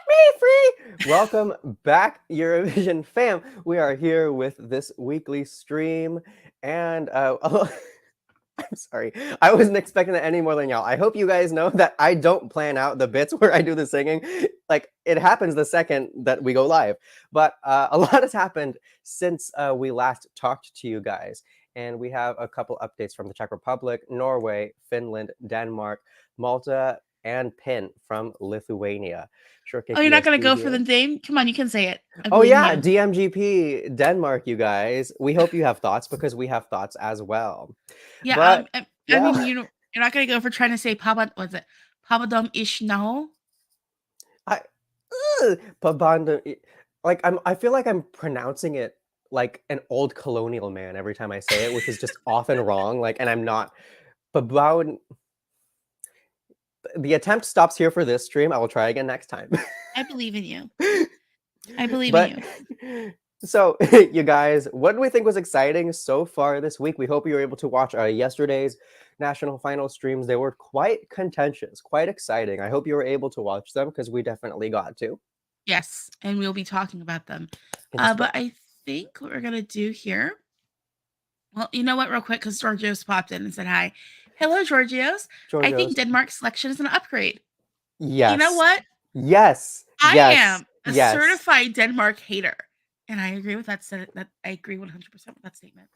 Free. Welcome back, Eurovision fam. We are here with this weekly stream, and I'm sorry, I wasn't expecting that any more than y'all. I hope you guys know that I don't plan out the bits where I do the singing. Like it happens the second that we go live. But a lot has happened since we last talked to you guys, and we have a couple updates from the Czech Republic, Norway, Finland, Denmark, Malta, and Pin from Lithuania. Oh, you're not gonna go for the here. name? Come on, you can say it. I Oh believe in yeah, you. DMGP Denmark, you guys. We hope you have thoughts because we have thoughts as well. Yeah. But I yeah, mean, you're not gonna go for trying to say Papa. What's it? Pabandom ish no. I Pabandom. Like I feel like I'm pronouncing it like an old colonial man every time I say it, which is just often wrong. Like, and I'm not. Paband. The attempt stops here for this stream. I will try again next time. I believe in you. I believe in But you. so, you guys, what do we think was exciting so far this week? We hope you were able to watch yesterday's national final streams. They were quite contentious, quite exciting. I hope you were able to watch them because we definitely got to. Yes, and we'll be talking about them. Yes, But I think what we're gonna do here. Well, you know what, real quick, because Georgios popped in and said hi. Hello, Georgios. I think Georgios. Denmark's selection is an upgrade. You know Yes, what? yes, I yes, am a yes. certified Denmark hater, and I agree with that. That I agree 100% with that statement.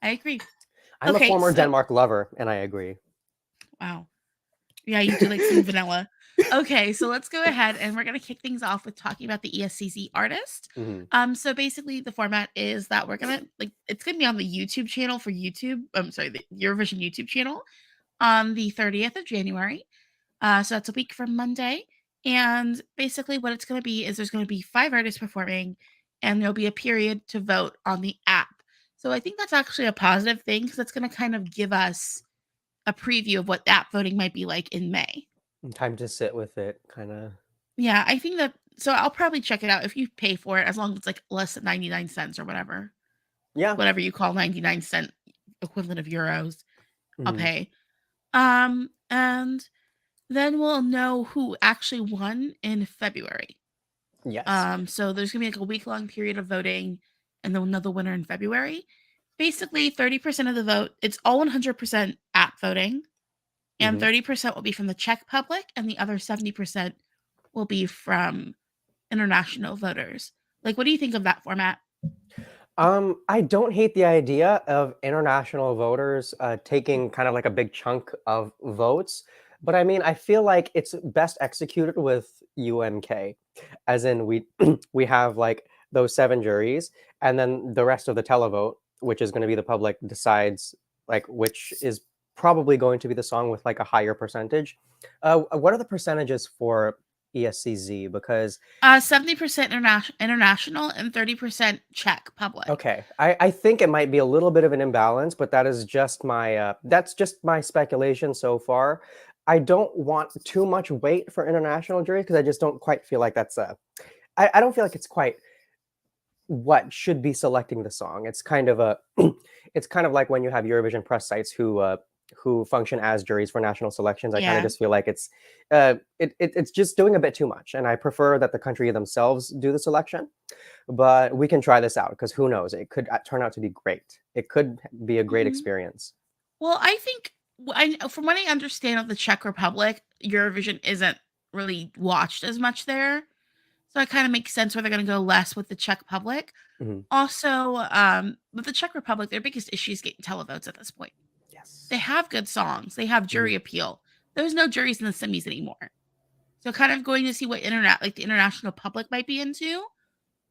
I agree. I'm a Okay, former so Denmark lover, and I agree. wow, yeah, you do like some vanilla. Okay, so let's go ahead and we're gonna kick things off with talking about the ESCZ artist. Mhm. So basically, the format is that we're gonna it's gonna be on the YouTube channel for YouTube. I'm sorry, the Eurovision YouTube channel on the 30th of January. So that's a week from Monday. And basically, what it's going to be is there's going to be 5 artists performing, and there'll be a period to vote on the app. So I think that's actually a positive thing because it's going to kind of give us a preview of what app voting might be like in May. Time to sit with it, kind of. Yeah, I think that. So I'll probably check it out if you pay for it, as long as it's like less than 99 cents or Yeah. whatever you call 99-cent equivalent of euros. I'll Mhm. pay. And then we'll know who actually won in February. Yes. So there's gonna be like a week-long period of voting, and then another winner in February. Basically, 30% of the vote, it's all 100% app voting, and Mhm. 30% will be from the Czech public, and the other 70% will be from international voters. Like, what do you think of that format? I don't hate the idea of international voters taking kind of like a big chunk of votes, but I mean, I feel like it's best executed with UMK, as in we we have like those 7 juries, and then the rest of the televote, which is going to be the public, decides like which is probably going to be the song with like a higher percentage. What are the percentages for ESCZ? Because 70% international and 30% Czech public. okay, I think it might be a little bit of an imbalance, but that is just my that's just my speculation so far. I don't want too much weight for international juries because I just don't quite feel like that's I don't feel like it's quite what should be selecting the song. It's kind of a it's kind of like when you have Eurovision press sites who function as juries for national selections. I kind of Yeah. just feel like it's just doing a bit too much, and I prefer that the country themselves do the selection. But we can try this out because who knows? It could turn out to be great. It could be a great Mhm. experience. Well, I think from what I understand of the Czech Republic, Eurovision isn't really watched as much there. So it kind of makes sense where they're going to go less with the Czech public. Mhm. Also, with the Czech Republic, their biggest issue is getting televotes at this point. They Yes. have good songs, they have Mhm. jury appeal. There's no juries in the semis anymore. So kind of going to see what internet like the international public might be into,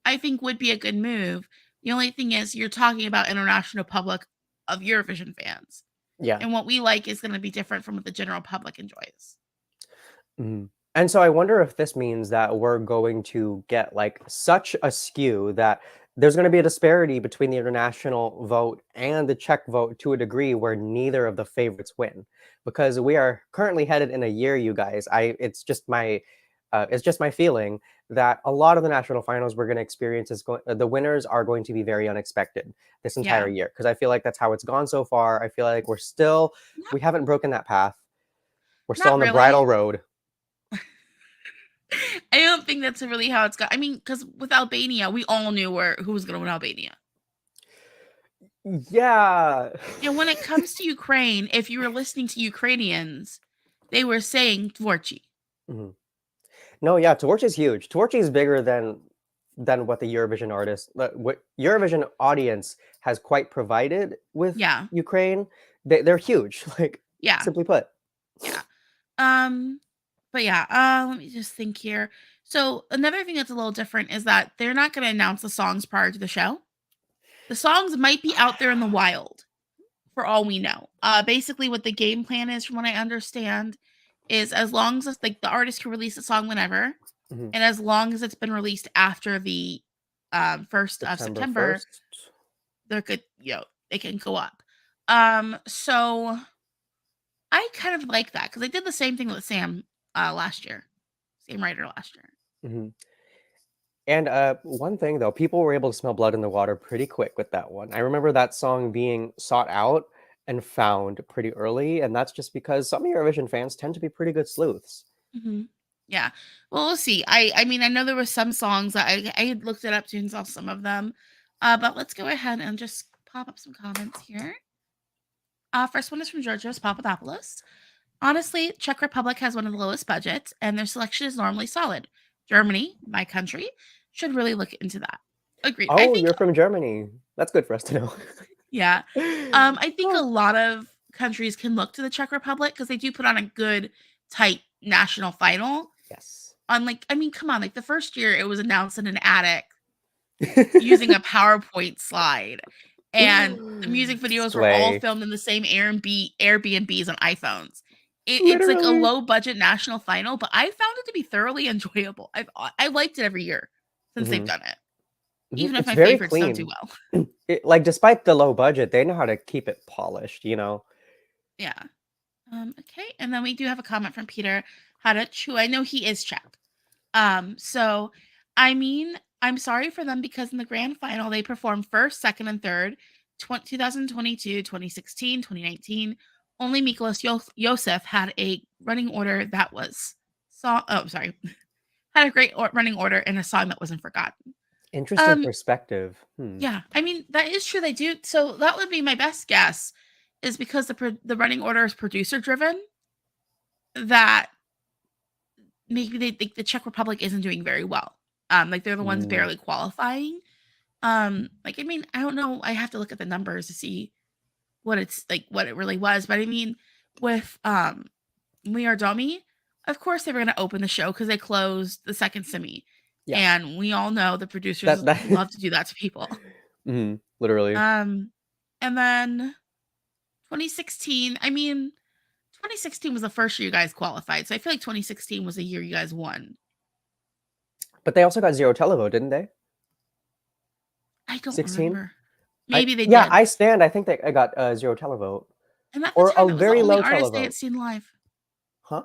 I think would be a good move. The only thing is you're talking about international public of Eurovision fans. Yeah. And what we like is going to be different from what the general public enjoys. Mhm. And so I wonder if this means that we're going to get like such a skew that there's going to be a disparity between the international vote and the Czech vote to a degree where neither of the favorites win, because we are currently headed in a year, you guys. It's just my feeling that a lot of the national finals we're going to experience is going the winners are going to be very unexpected this entire Yeah. year, because I feel like that's how it's gone so far. I feel like Not, we haven't broken that path. We're still not on the really. bridal road. I don't think that's really how it's got. I mean, because with Albania, we all knew who was going to win Albania. Yeah. And when it comes to Ukraine, if you were listening to Ukrainians, they were saying Dvorchi. Mhm. No, yeah, Torch is huge. Torch is bigger than what the Eurovision what Eurovision audience has quite provided with Yeah. Ukraine. They're huge, like Yeah. simply put. Yeah. But yeah, let me just think here. So another thing that's a little different is that they're not going to announce the songs prior to the show. The songs might be out there in the wild for all we know. Basically what the game plan is, from what I understand, is as long as like the artist can release a song whenever, Mhm. and as long as it's been released after the 1st of September, 1st. they're good, they can go up. So I kind of like that because I did the same thing with Sam last year. Same writer last year. Mhm. And one thing though, people were able to smell blood in the water pretty quick with that one. I remember that song being sought out and found pretty early, and that's just because some Eurovision fans tend to be pretty good sleuths. Mm-hmm. Yeah. Well, we'll see. I mean, I know there were some songs that I had looked it up to and saw some of them. But let's go ahead and just pop up some comments here. First one is from Georgios Papadopoulos. Honestly, Czech Republic has one of the lowest budgets, and their selection is normally solid. Germany, my country, should really look into that. Agreed. I Oh, think, you're from Germany. That's good for us to know. yeah. I think a lot of countries can look to the Czech Republic because they do put on a good, tight national final. Yes. Unlike, I mean, come on, like the first year it was announced in an attic using a PowerPoint slide. And the music videos were all Slay. filmed in the same Airbnbs on iPhones. It's like a Literally. low budget national final, but I found it to be thoroughly enjoyable. I liked it every year since they've Mhm. done it, Mhm. even if It's my very favorites don't do clean. well. Like, despite the low budget, they know how to keep it polished, you know? Yeah. Okay, and then we do have a comment from Peter Hadach, who I know he is Czech. So I mean, I'm sorry for them because in the grand final they performed first, second, and third, 2022, 2016, 2019. Only Mikolas Yosef had a running order that was had a great running order and a song that wasn't forgotten. Interesting Um, perspective. yeah, I mean that is true. They do. So that would be my best guess, is because the running order is producer driven. That maybe they think the Czech Republic isn't doing very well. Like they're the ones Mm. barely qualifying. Like I mean, I don't know. I have to look at the numbers to see what it's like, what it really was. But I mean, with We Are Domi, of course they were gonna open the show because they closed the second semi. Yeah. And we all know the producers That love to do that to people. literally. And then 2016, I mean, 2016 was the first year you guys qualified. So I feel like 2016 was the year you guys won. But they also got 0 televote, didn't they? I don't 16? remember. Maybe they Yeah, did. I think I got 0 televote. And at the Or time, a it was the very only low artist they televote. had seen live. Huh?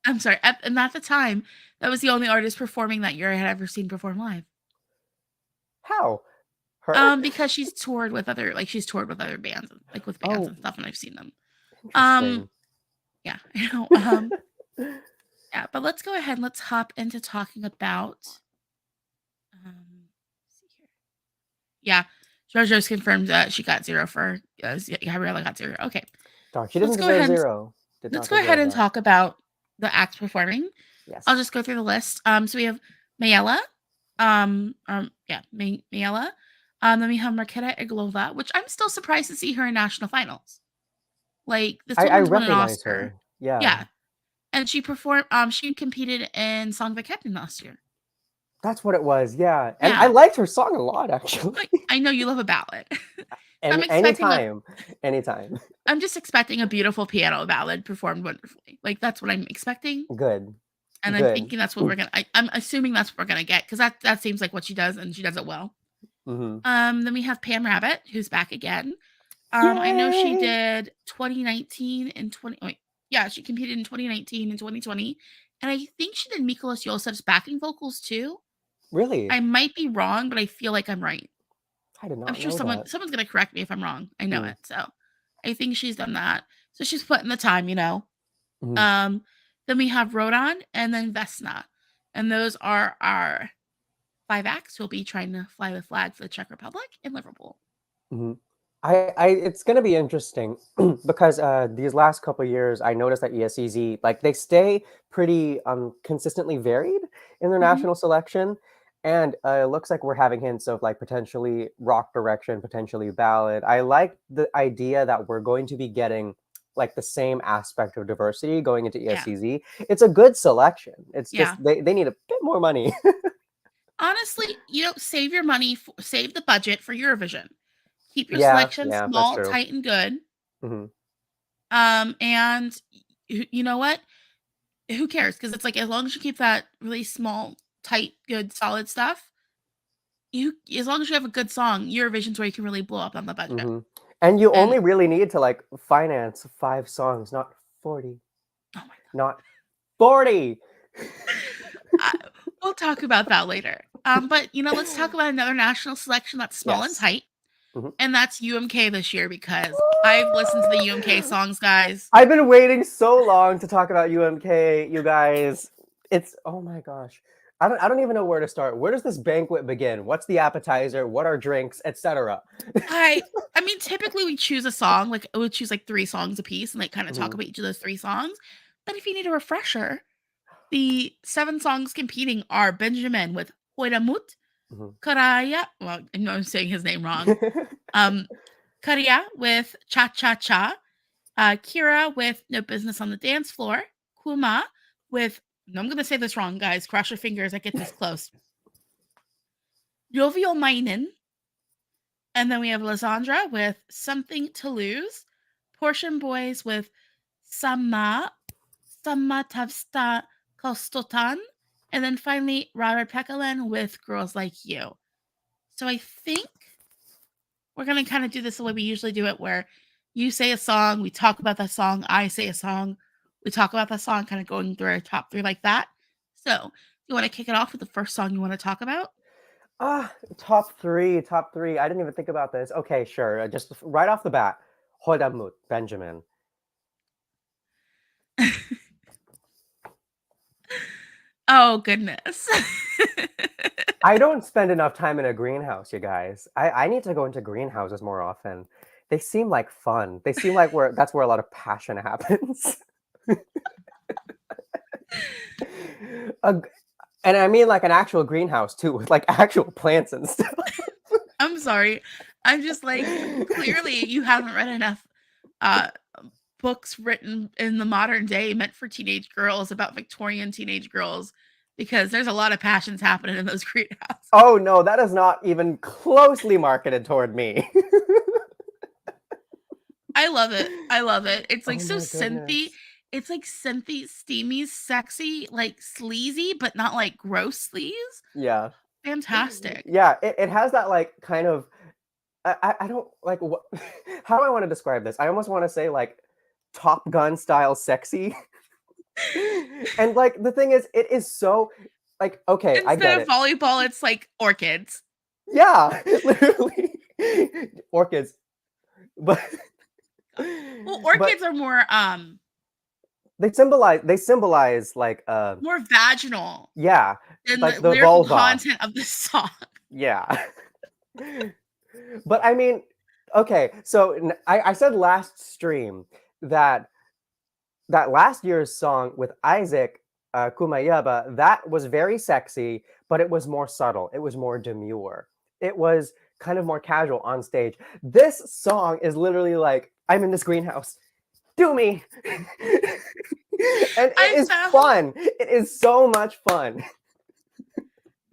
I'm sorry. And at the time, that was the only artist performing that year I had ever seen perform live. How? Her? Because she's toured with other bands, like with bands Oh, and stuff, and I've seen them. interesting. Yeah, I know. Yeah, but let's go ahead and let's hop into talking about. See here. Yeah, JoJo's confirmed that she got 0 for. Gabriella got 0. Okay, Darn, she let's didn't go deserve ahead. 0. Did Let's not go ahead deserve and that. talk about the acts performing. Yes. I'll just go through the list. So we have Mayela, Mayela. Then we have Marketa Iglova, which I'm still surprised to see her in national finals. Like this I woman's won an recognize Oscar. her. Yeah. Yeah, and she performed. She competed in Song the Captain last year. That's what it was. Yeah. And Yeah. I liked her song a lot, actually. Like, I know you love a ballad. I'm Anytime. I'm just expecting a beautiful piano ballad performed wonderfully. Like that's what I'm expecting. Good. And I'm thinking that's what we're gonna. I'm assuming that's what we're gonna get because that seems like what she does, and she does it well. Then we have Pam Rabbit, who's back again. I know she did 2019 and 20. Wait, yeah, she competed in 2019 and 2020, and I think she did Mikolas Yosef's backing vocals too. Really? I might be wrong, but I feel like I'm right. I did not I'm sure know that. someone's gonna correct me if I'm wrong. I know it, so I think she's done that. So she's putting the time, you know. Mhm. Then we have Rodon and then Vesna. And those are our 5 acts who'll be trying to fly the flag for the Czech Republic in Liverpool. Mhm. It's gonna be interesting because these last couple years, I noticed that ESCZ like they stay pretty consistently varied in their Mhm. national selection, and it looks like we're having hints of like potentially rock direction, potentially ballad. I like the idea that we're going to be getting like the same aspect of diversity going into Yeah. ESCZ. It's a good selection. It's Yeah. just they need a bit more money. Honestly, save your money, save the budget for Eurovision. Keep your Yeah, selection yeah, that's small, true. tight, and good. Hmm. And you know what? Who cares? Because it's like as long as you keep that really small, tight, good, solid stuff, you as long as you have a good song, Eurovision's where you can really blow up on the budget. Mhm. And you And only really need to, like, finance 5 songs, not 40. oh my Not 40! I we'll talk about that later. But let's talk about another national selection that's small and Yes. tight, Mhm. and that's UMK this year because I've listened to the UMK songs, guys. I've been waiting so long to talk about UMK, you guys. It's oh my gosh. I don't even know where to start. Where does this banquet begin? What's the appetizer? What are drinks, etc.? I mean, typically we choose a song, like we would choose like 3 songs a piece and like kind of talk Mhm, about each of those 3 songs. But if you need a refresher, the 7 songs competing are Benjamin with Hoiramut, mhm. Karaya, well, I know I'm saying his name wrong. Um, Karya with Cha Cha Cha, Kira with No Business on the Dance Floor, Kuma with, no, I'm going to say this wrong, guys. Cross your fingers. I get this close. Jovial Mainen. And then we have Lysandra with Something to Lose, Portion Boys with Sama, Sama Tavsta Kostotan, and then finally Robert Pekalen with Girls Like You. So I think we're going to kind of do this the way we usually do it, where you say a song, we talk about that song, I say a song, we talk about that song, kind of going through our top 3 like that. So, you want to kick it off with the first song you want to talk about? Top 3, top 3. I didn't even think about this. Okay, sure. Just right off the bat, Hodamut, Benjamin. Oh, goodness. I don't spend enough time in a greenhouse, you guys. I need to go into greenhouses more often. They seem like fun. They seem like that's where a lot of passion happens. A g and I mean like an actual greenhouse too, with like actual plants and stuff. I'm sorry. I'm just like, clearly you haven't read enough uh books written in the modern day meant for teenage girls about Victorian teenage girls because there's a lot of passions happening in those greenhouses. Oh no, that is not even closely marketed toward me. I love it. I love it. It's like Oh so my synthy. goodness. It's like synthy, steamy, sexy, like sleazy, but not like gross sleaze. Yeah. Fantastic. Yeah, it has that like kind of I don't like what how do I want to describe this? I almost want to say like Top Gun style sexy. And like the thing is, it is so like okay, I get Instead of it. volleyball, it's like orchids. Yeah, literally orchids, but Well, but orchids are they symbolize like more vaginal yeah, than like the the lyrical vulva. content of the song. Yeah. But I mean, okay, so I said last stream that last year's song with Isaac, Kumayaba, that was very sexy, but it was more subtle. It was more demure. It was kind of more casual on stage. This song is literally like, I'm in this greenhouse. Do me. And it I is found fun. It is so much fun.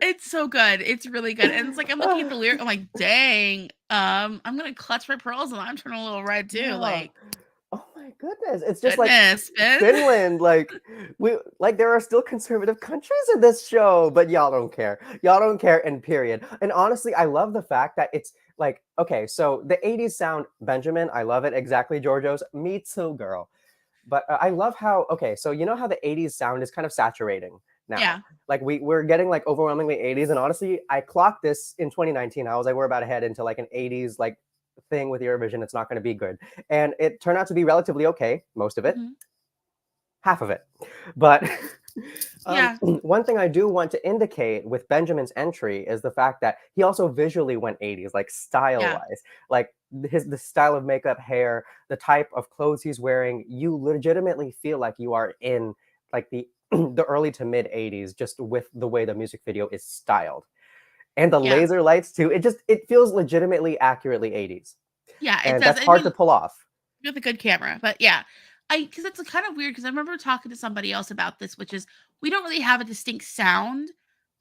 it's so good. It's really good. And it's like I'm looking at the lyric, I'm like, dang, I'm gonna clutch my pearls and I'm turning a little red too. Yeah. Like, Oh my goodness. It's just like goodness, Finn. Finland, like we like there are still conservative countries in this show, but y'all don't care. Y'all don't care, and period. And honestly, I love the fact that it's like, okay, so the 80s sound, Benjamin, I love it. Exactly, Georgios. Me too, girl. But I love how, okay, so you know how the 80s sound is kind of saturating now. Yeah. Like we're getting like overwhelmingly 80s. And honestly, I clocked this in 2019. I was like, we're about to head into like an 80s like thing with Eurovision. It's not going to be good. And it turned out to be relatively okay, most of it, Mhm. half of it. But Yeah. One thing I do want to indicate with Benjamin's entry is the fact that he also visually went 80s, like style Yeah. wise, like the style of makeup, hair, the type of clothes he's wearing. You legitimately feel like you are in like the the early to mid 80s, just with the way the music video is styled and the Yeah. laser lights too. It feels legitimately accurately 80s, Yeah, it and does. that's I hard to mean, pull off. with a good camera, but yeah. Because it's kind of weird because I remember talking to somebody else about this, which is we don't really have a distinct sound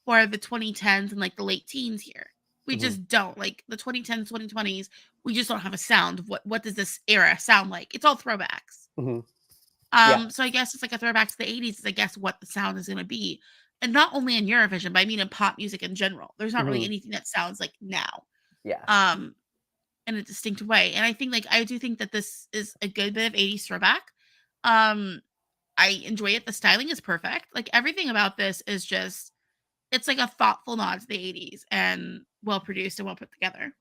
for the 2010s and, like, the late teens here. We Mhm, just don't. Like, the 2010s, 2020s, we just don't have a sound of what does this era sound like? It's all throwbacks. mhm. Yeah. So I guess it's like a throwback to the 80s is I guess what the sound is gonna be. And not only in Eurovision, but I mean in pop music in general. There's not really Mhm. anything that sounds like now, Yeah. um, in a distinct way. And I think like I do think that this is a good bit of 80s throwback. Um, I enjoy it. The styling is perfect. Like everything about this is just it's like a thoughtful nod to the 80s and well produced and well put together.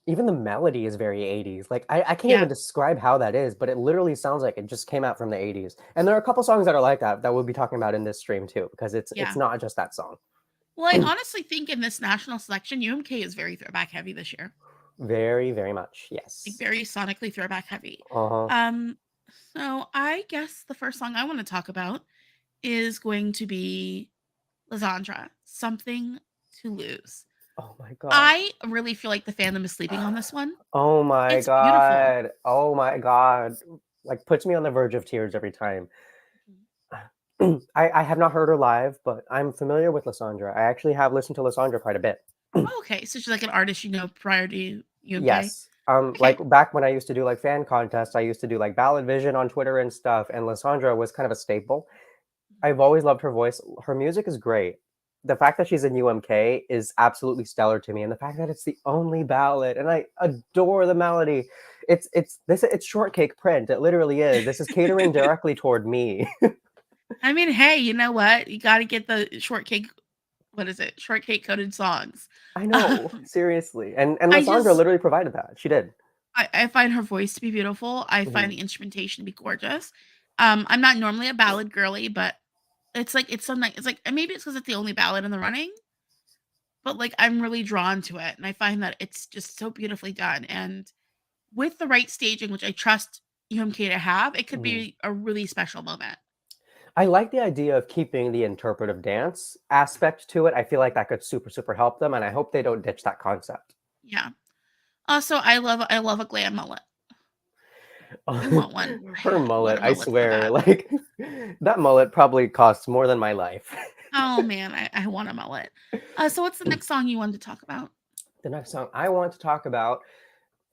Even the melody is very 80s. Like I can't even Yeah, describe how that is, but it literally sounds like it just came out from the 80s. And there are a couple songs that are like that that we'll be talking about in this stream too, because it's yeah. not just that song. Well, I honestly think in this national selection, UMK is very throwback heavy this year. Very, very much. Like, Yes. very sonically throwback heavy. Uh-huh. Um, so I guess the first song I wanna talk about is going to be Lysandra, "Something to Lose." Oh my god. I really feel like the fandom is sleeping on this one. Oh my It's beautiful. god. Oh my god. Like puts me on the verge of tears every time. Mhm. I have not heard her live, but I'm familiar with Lysandra. I actually have listened to Lysandra quite a bit. Oh, okay, so she's, like, an artist you know prior to UMK? Yes. Like Okay. back when I used to do like fan contests, I used to do like Ballad Vision on Twitter and stuff, and Lysandra was kind of a staple. I've always loved her voice. Her music is great. The fact that she's in UMK is absolutely stellar to me, and the fact that it's the only ballad, and I adore the melody. It's shortcake print. It literally is. This is catering directly toward me. I mean, hey, you know what? You gotta get the shortcake what is it? Shortcake coated songs. I know, Um, seriously, and I Lysandra just literally provided that. She did. I find her voice to be beautiful. I find Mhm, the instrumentation to be gorgeous. I'm not normally a ballad girly, but it's like it's something it's like and maybe it's because it's the only ballad in the running, but, like, I'm really drawn to it, and I find that it's just so beautifully done, and with the right staging, which I trust UMK to have, it could mhm. be a really special moment. I like the idea of keeping the interpretive dance aspect to it. I feel like that could super, super help them, and I hope they don't ditch that concept. Yeah. Also, I love a glam mullet. I want one. Her I want mullet, a I mullet so swear, bad. like that mullet probably costs more than my life. Oh, man, I want a mullet. So what's the next song you wanted to talk about? The next song I want to talk about,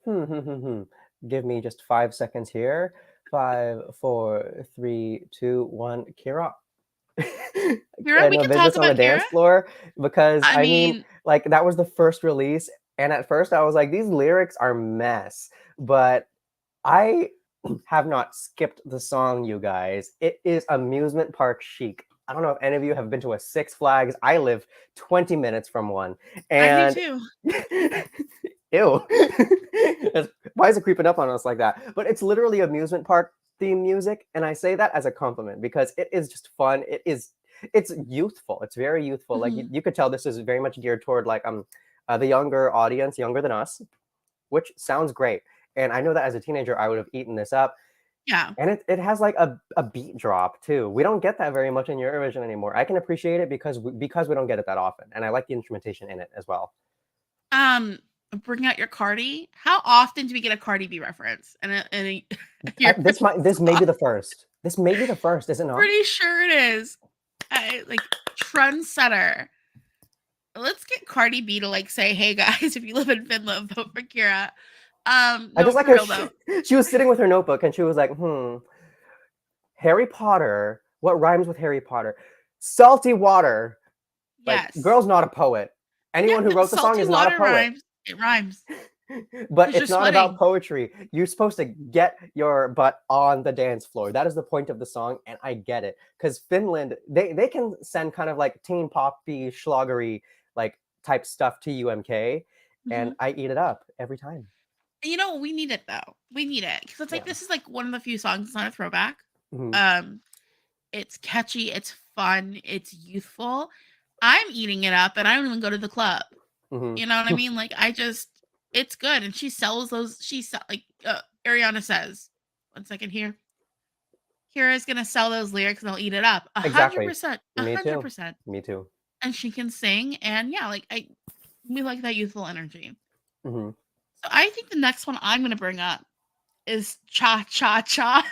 hmm, hmm, hmm, hmm. Give me just 5 seconds here. Five, four, three, two, one. Kira. Kira, we And a can talk business on the about Kira. dance floor, because I I mean, mean, like that was the first release, and at first I was like, these lyrics are mess, but I have not skipped the song, you guys. It is amusement park chic. I don't know if any of you have been to a Six Flags. I live 20 minutes from one. I do And too. ew. Why is it creeping up on us like that? But it's literally amusement park theme music, and I say that as a compliment because it is just fun. It's youthful. It's very youthful. Like Mhm. you could tell this is very much geared toward like the younger audience, younger than us, which sounds great. And I know that as a teenager, I would have eaten this up. Yeah. And it has like a beat drop too. We don't get that very much in Eurovision anymore. I can appreciate it because we don't get it that often, and I like the instrumentation in it as well. Um, Bring Out Your Cardi. How often do we get a Cardi B reference in a Eurovision This may song? be the first. This may be the first, is it not? Pretty sure it is. Like, trendsetter. Let's get Cardi B to, like, say, "Hey, guys, if you live in Finland, vote for Kira." I No, just like for how real, though. she was sitting with her notebook and she was like, Harry Potter. What rhymes with Harry Potter? Salty water. Like, Yes. girl's not a poet. Yeah, Anyone who no, wrote the song salty is not a water poet. rhymes. It rhymes But because 'cause you're it's not about sweating. poetry. You're supposed to get your butt on the dance floor. That is the point of the song, and I get it. Because Finland, they can send kind of like teen poppy, schlagery like type stuff to UMK, and Mhm. I eat it up every time. You know, we need it, though. We need it because it's like Yeah. this is, like, one of the few songs that's not a throwback. Mhm. Um, it's catchy, it's fun. It's youthful. I'm eating it up, and I don't even go to the club. Mhm. You know what I mean? Like, it's good, and she sells those. Ariana says, 1 second here. Kira's gonna sell those lyrics, and they'll eat it up. Exactly. 100%, Me too. 100%. Me too. And she can sing, and yeah, like we like that youthful energy. Mhm. So I think the next one I'm gonna bring up is Cha Cha Cha.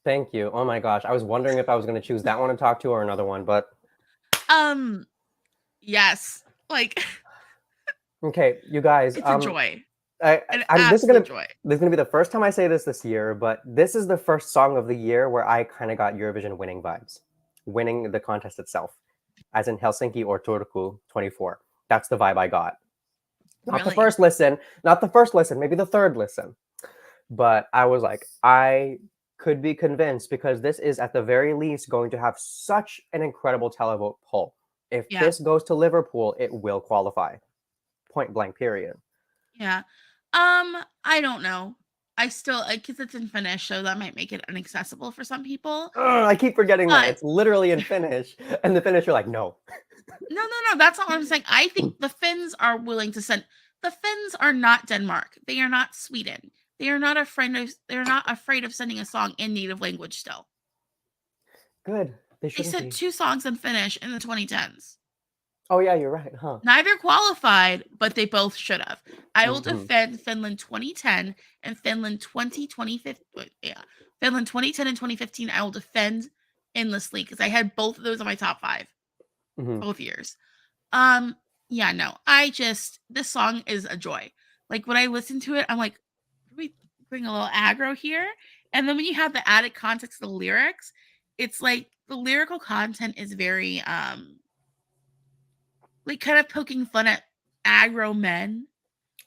Thank you. Oh my gosh. I was wondering if I was going to choose that one to talk to or another one, but Yes, like okay, you guys. it's a joy, an This is absolute joy. gonna be the first time I say this year, but this is the first song of the year where I kind of got Eurovision winning vibes, winning the contest itself, as in Helsinki or Turku 24. That's the vibe I got. Not the Really? first listen, not the first listen, maybe the third listen. But I was like, I could be convinced because this is at the very least going to have such an incredible televote poll. If Yeah, this goes to Liverpool, it will qualify. Point blank, period. yeah. I don't know. I still, because it's in Finnish, so that might make it inaccessible for some people. Ugh, I keep forgetting that. But It's literally in Finnish. And the Finnish are like, no. no, that's not what I'm saying. I think the Finns are willing to send. The Finns are not Denmark. They are not Sweden. They are not afraid of. They're not afraid of sending a song in native language. Still, Good. They they shouldn't sent be. 2 songs in Finnish in the 2010s. Oh, yeah, you're right, huh? Neither qualified, but they both should have. I will Mhm. defend Finland 2010 and Finland 2015. Yeah, Finland 2010 and 2015. I will defend endlessly because I had both of those on my top 5 Mhm. both years. Yeah, no, this song is a joy. Like when I listen to it, I'm like, we bring a little aggro here, and then when you have the added context of the lyrics, it's like the lyrical content is very like kind of poking fun at aggro men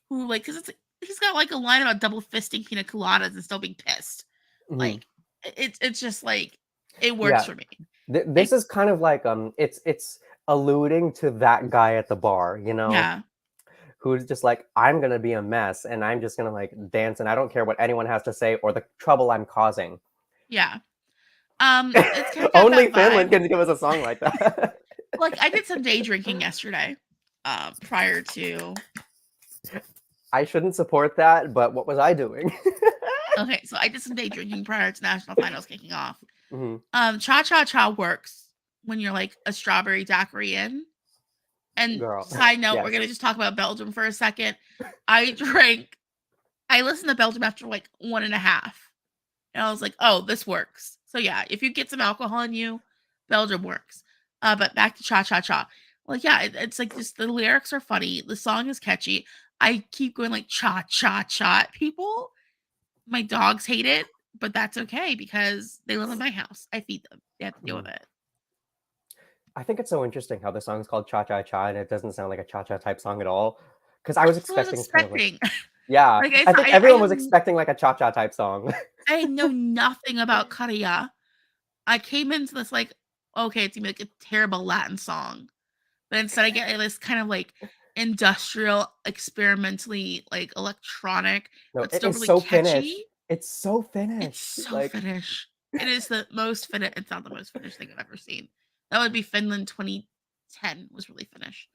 who like because he's got like a line about double fisting pina coladas and still being pissed. Mhm. Like it's just like it works Yeah. for me. This It, is kind of like it's alluding to that guy at the bar, yeah, who's just like, I'm gonna be a mess and I'm just gonna like dance and I don't care what anyone has to say or the trouble I'm causing. yeah. It's kind of got Only that Finland vibe. can give us a song like that. Like I did some day drinking yesterday, prior to. I shouldn't support that, but what was I doing? Okay, so I did some day drinking prior to national finals kicking off. Mhm. Cha cha cha works when you're like a strawberry daiquiri in. And Girl. side note, we're Yes. gonna just talk about Belgium for a second. I listened to Belgium after like 1.5, and I was like, oh, this works. So yeah, if you get some alcohol in you, Belgium works. But back to cha cha cha. Like yeah, it's like just the lyrics are funny. The song is catchy. I keep going like cha cha cha at people. My dogs hate it, but that's okay because they live in my house. I feed them. They have to deal with Mhm. it. I think it's so interesting how the song's called Cha Cha Cha and it doesn't sound like a cha cha type song at all. Because I was That's what I was expecting kind of like, expecting. yeah, Like I I thought, think everyone was expecting like a cha cha type song. I know nothing about Korea. I came into this like, okay, it's gonna be like a terrible Latin song, but instead I get this kind of like industrial, experimentally like electronic, No, but it still is really so Finnish. catchy. It's so It's Finnish. so Like, Finnish. It is the most Finnish. It's not the most Finnish thing I've ever seen. That would be Finland 2010 was really Finnish.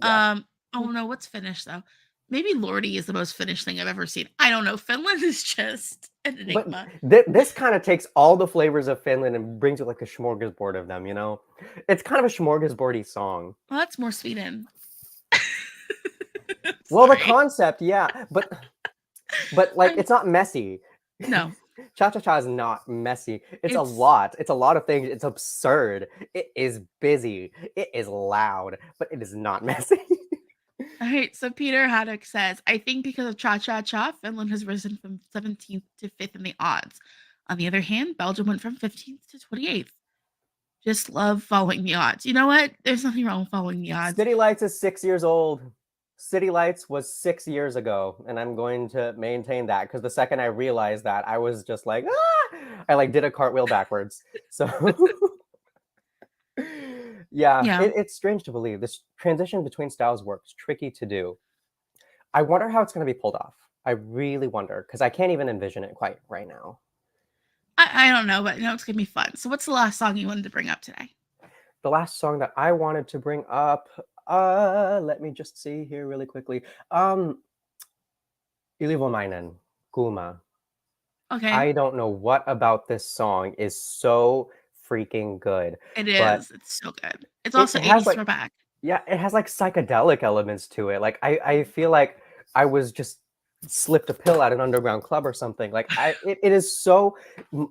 yeah. Oh no, what's Finnish though? Maybe Lordy is the most Finnish thing I've ever seen. I don't know. Finland is just an But enigma. this kind of takes all the flavors of Finland and brings you like a smorgasbord of them, It's kind of a smorgasbordy song. Well, that's more Sweden. Well, the Sorry. concept, yeah, but like I'm it's not messy. no. Cha Cha Cha is not messy. It's a It's lot. It's a lot of things. It's absurd. It is busy. It is loud, but it is not messy. all right. So Peter Haddock says, I think because of Cha Cha Cha, Finland has risen from 17th to 5th in the odds. On the other hand, Belgium went from 15th to 28th. Just love following the odds. You know what? There's nothing wrong with following the odds. City Lights is 6 years old. City Lights was 6 years ago, and I'm going to maintain that because the second I realized that, I was just like, ah! I like did a cartwheel backwards. So yeah, Yeah. it's strange to believe this transition between styles works. Tricky to do. I wonder how it's going to be pulled off. I really wonder because I can't even envision it quite right now. I don't know, but it's gonna be fun. So what's the last song you wanted to bring up today? the last song that I wanted to bring up, let me just see here really quickly. Ilivamainen, Kuma. Okay. I don't know what about this song is so freaking good, It but is. It's so good. It's it also has 80s like throwback. yeah, it has like psychedelic elements to it. Like I feel like I was just slipped a pill at an underground club or something. Like it is so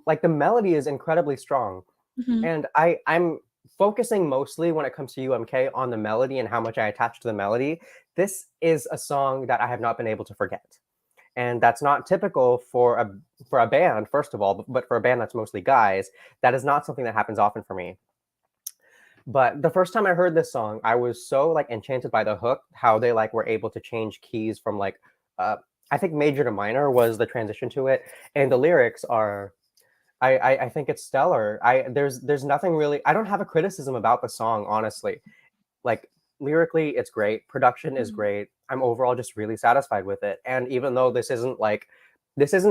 like the melody is incredibly strong. Mhm. And I'm focusing mostly when it comes to UMK on the melody and how much I attach to the melody. This is a song that I have not been able to forget. And that's not typical for a band, first of all, but for a band that's mostly guys, that is not something that happens often for me. But the first time I heard this song, I was so like enchanted by the hook, how they like were able to change keys from like uh I think major to minor was the transition to it. And the lyrics are I think it's stellar. There's nothing really, I don't have a criticism about the song, honestly. Like lyrically, it's great. Production is Mhm. great. I'm overall just really satisfied with it. And even though this isn't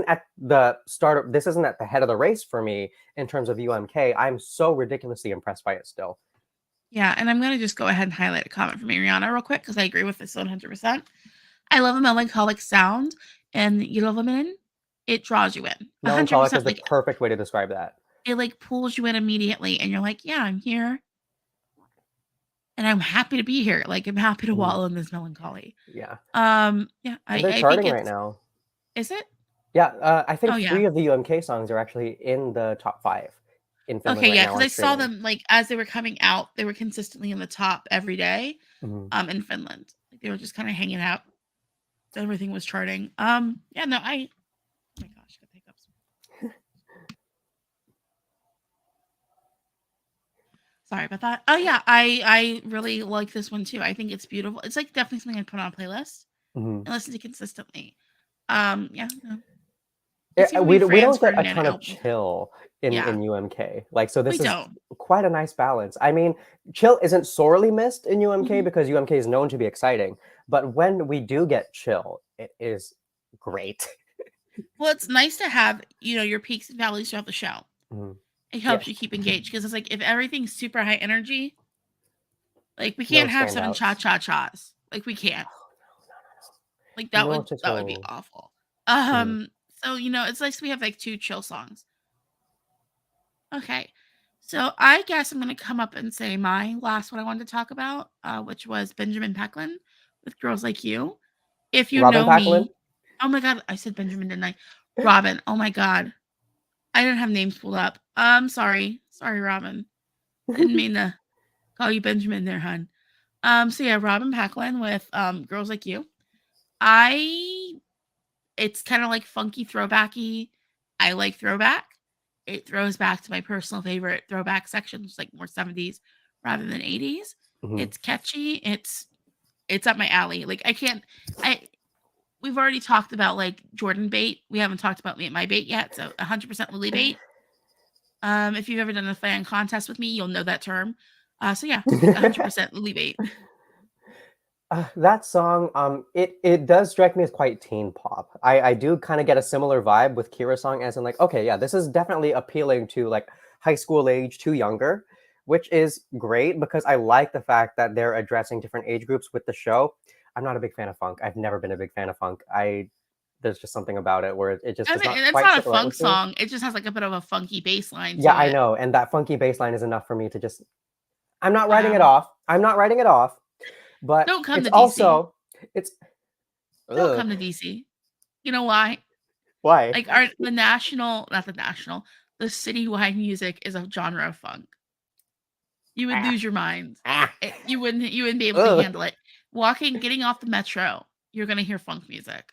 at the start of this isn't at the head of the race for me in terms of UMK, I'm so ridiculously impressed by it still. Yeah, and I'm gonna just go ahead and highlight a comment from Ariana real quick because I agree with this 100%. I love a melancholic sound, and Eurovision, it draws you in. Melancholic is 100%, the like, perfect way to describe that. it, like, pulls you in immediately, and you're like, "Yeah, I'm here, and I'm happy to be here." Like, I'm happy to Mhm. wallow in this melancholy. Yeah. Yeah, And they're I think charting right it's now. is it? Yeah, I Oh, think yeah. 3 of the UMK songs are actually in the top 5 in Finland Okay, right yeah, now because on I saw streaming. them, like, as they were coming out, they were consistently in the top every day, Mhm. in Finland. Like, they were just kinda hanging out. Everything was charting. Yeah, no, oh my gosh, got the hiccups. Sorry about that. Oh yeah, I really like this one too. I think it's beautiful. It's like definitely something I'd put on a playlist Mhm. and listen to consistently. Yeah, no. It Yeah, seemed to be we Fran's don't get a Ferdinand ton of album. chill Yeah, in UMK. Like, so we this is don't. quite a nice balance. I mean, chill isn't sorely missed in UMK Mhm. because UMK is known to be exciting, but when we do get chill, it is great. Well, it's nice to have, your peaks and valleys throughout the show. Mhm. It Yeah, helps you keep engaged because it's like if everything's super high energy, like we no can't have 7 standouts. cha-cha-chas. Like we can't. Like No that would be to awful. Mhm. So it's nice we have like 2 chill songs. Okay. So I guess I'm gonna come up and say my last one I wanted to talk about, which was Benjamin Pecklin with Girls Like You. If you Robin know Packlin? me, oh my god, I said Benjamin, didn't I? Robin. Oh my god. I didn't have names pulled up. Sorry. Sorry, Robin. Didn't mean to call you Benjamin there, hun. So yeah, Robin Packlin with Girls Like You. I It's kind of like funky throwbacky. I like throwback. It throws back to my personal favorite throwback sections, like more 70s rather than 80s. Mhm. It's catchy. It's up my alley. Like I we've already talked about like Jordan bait. We haven't talked about me at my bait yet. So 100% Lily bait. If you've ever done a fan contest with me, you'll know that term. So yeah, like 100% Lily bait. That song, it does strike me as quite teen pop. I do kind of get a similar vibe with Kira's song, as in like, okay, yeah, this is definitely appealing to like high school age to younger, which is great because I like the fact that they're addressing different age groups with the show. I'm not a big fan of funk. I've never been a big fan of funk. There's just something about it where it just I does mean, not and it's quite not a sit right funk with me. song. It just has like a bit of a funky bass line Yeah, to I it. know, and that funky bass line is enough for me to just. I'm not writing it Wow. off. I'm not writing it off, but Don't come it's to DC. also it's. Don't Ugh. come to DC. You know why? Why? Like our the national, not the national, the citywide music is a genre of funk. You would Ah, lose your mind. ah, You wouldn't be able to ugh. handle it. Getting off the metro, you're gonna hear funk music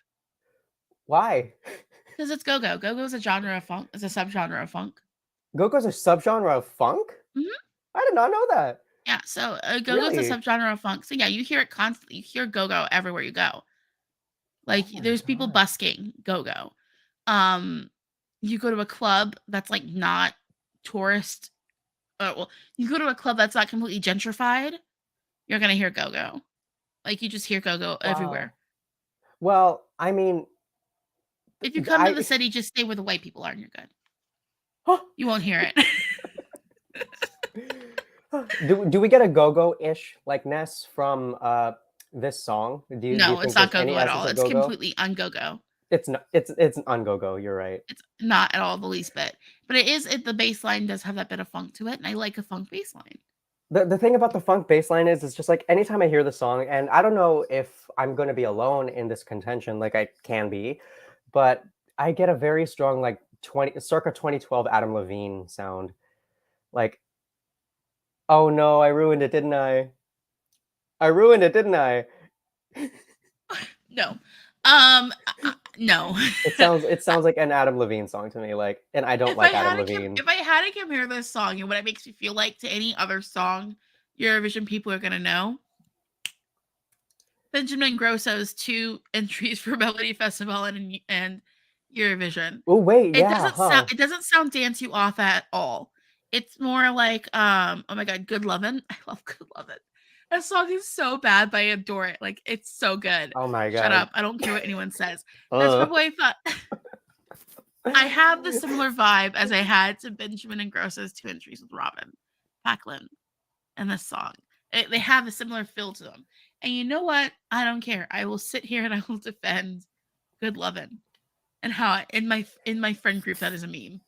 Why? because it's go-go. Go-go is a genre of funk. It's a subgenre of funk. Go-Go's a subgenre of funk? Mhm. I did not know that. Yeah, so go-go is a Really? subgenre of funk. So yeah, you hear it constantly. You hear go-go everywhere you go. Like Oh my there's people god. busking go-go. Um, you go to a club that's like not tourist. Well, you go to a club that's not completely gentrified, you're gonna hear go-go. Like you just hear go-go everywhere. Wow. Well, I mean, If you come to the I city, just stay where the white people are and you're good. huh? You won't hear it. Do we get a go-go-ish likeness from this song? Do you No, it's think not there's any go-go at essence all. of It's go-go? completely un-go-go. It's not. It's on go-go. You're right. It's not at all the least bit. But the bass line does have that bit of funk to it, and I like a funk bass line. The thing about the funk bass line is, it's just like anytime I hear the song, and I don't know if I'm going to be alone in this contention, like I can be, but I get a very strong like circa 2012 Adam Levine sound. Like, oh no, I ruined it, didn't I? I ruined it, didn't I? No. No. It sounds like an Adam Levine song to me, like, and I don't like Adam Levine. If I had to compare this song and what it makes me feel like to any other song Eurovision people are gonna know, Benjamin Grosso's 2 entries for Melody Festival and Eurovision. Oh wait, yeah, huh? It doesn't sound dance you off at all. It's more like, oh my god, Good Lovin'. I love Good Lovin'. That song is so bad, but I adore it. Like, it's so good. Oh my Shut god. up. I don't care what anyone says. That's probably I thought. I have the similar vibe as I had to Benjamin and Gross's 2 entries with Robin Packlin and this song. They have a similar feel to them. And you know what? I don't care. I will sit here and I will defend Good Lovin'. And how in my friend group that is a meme.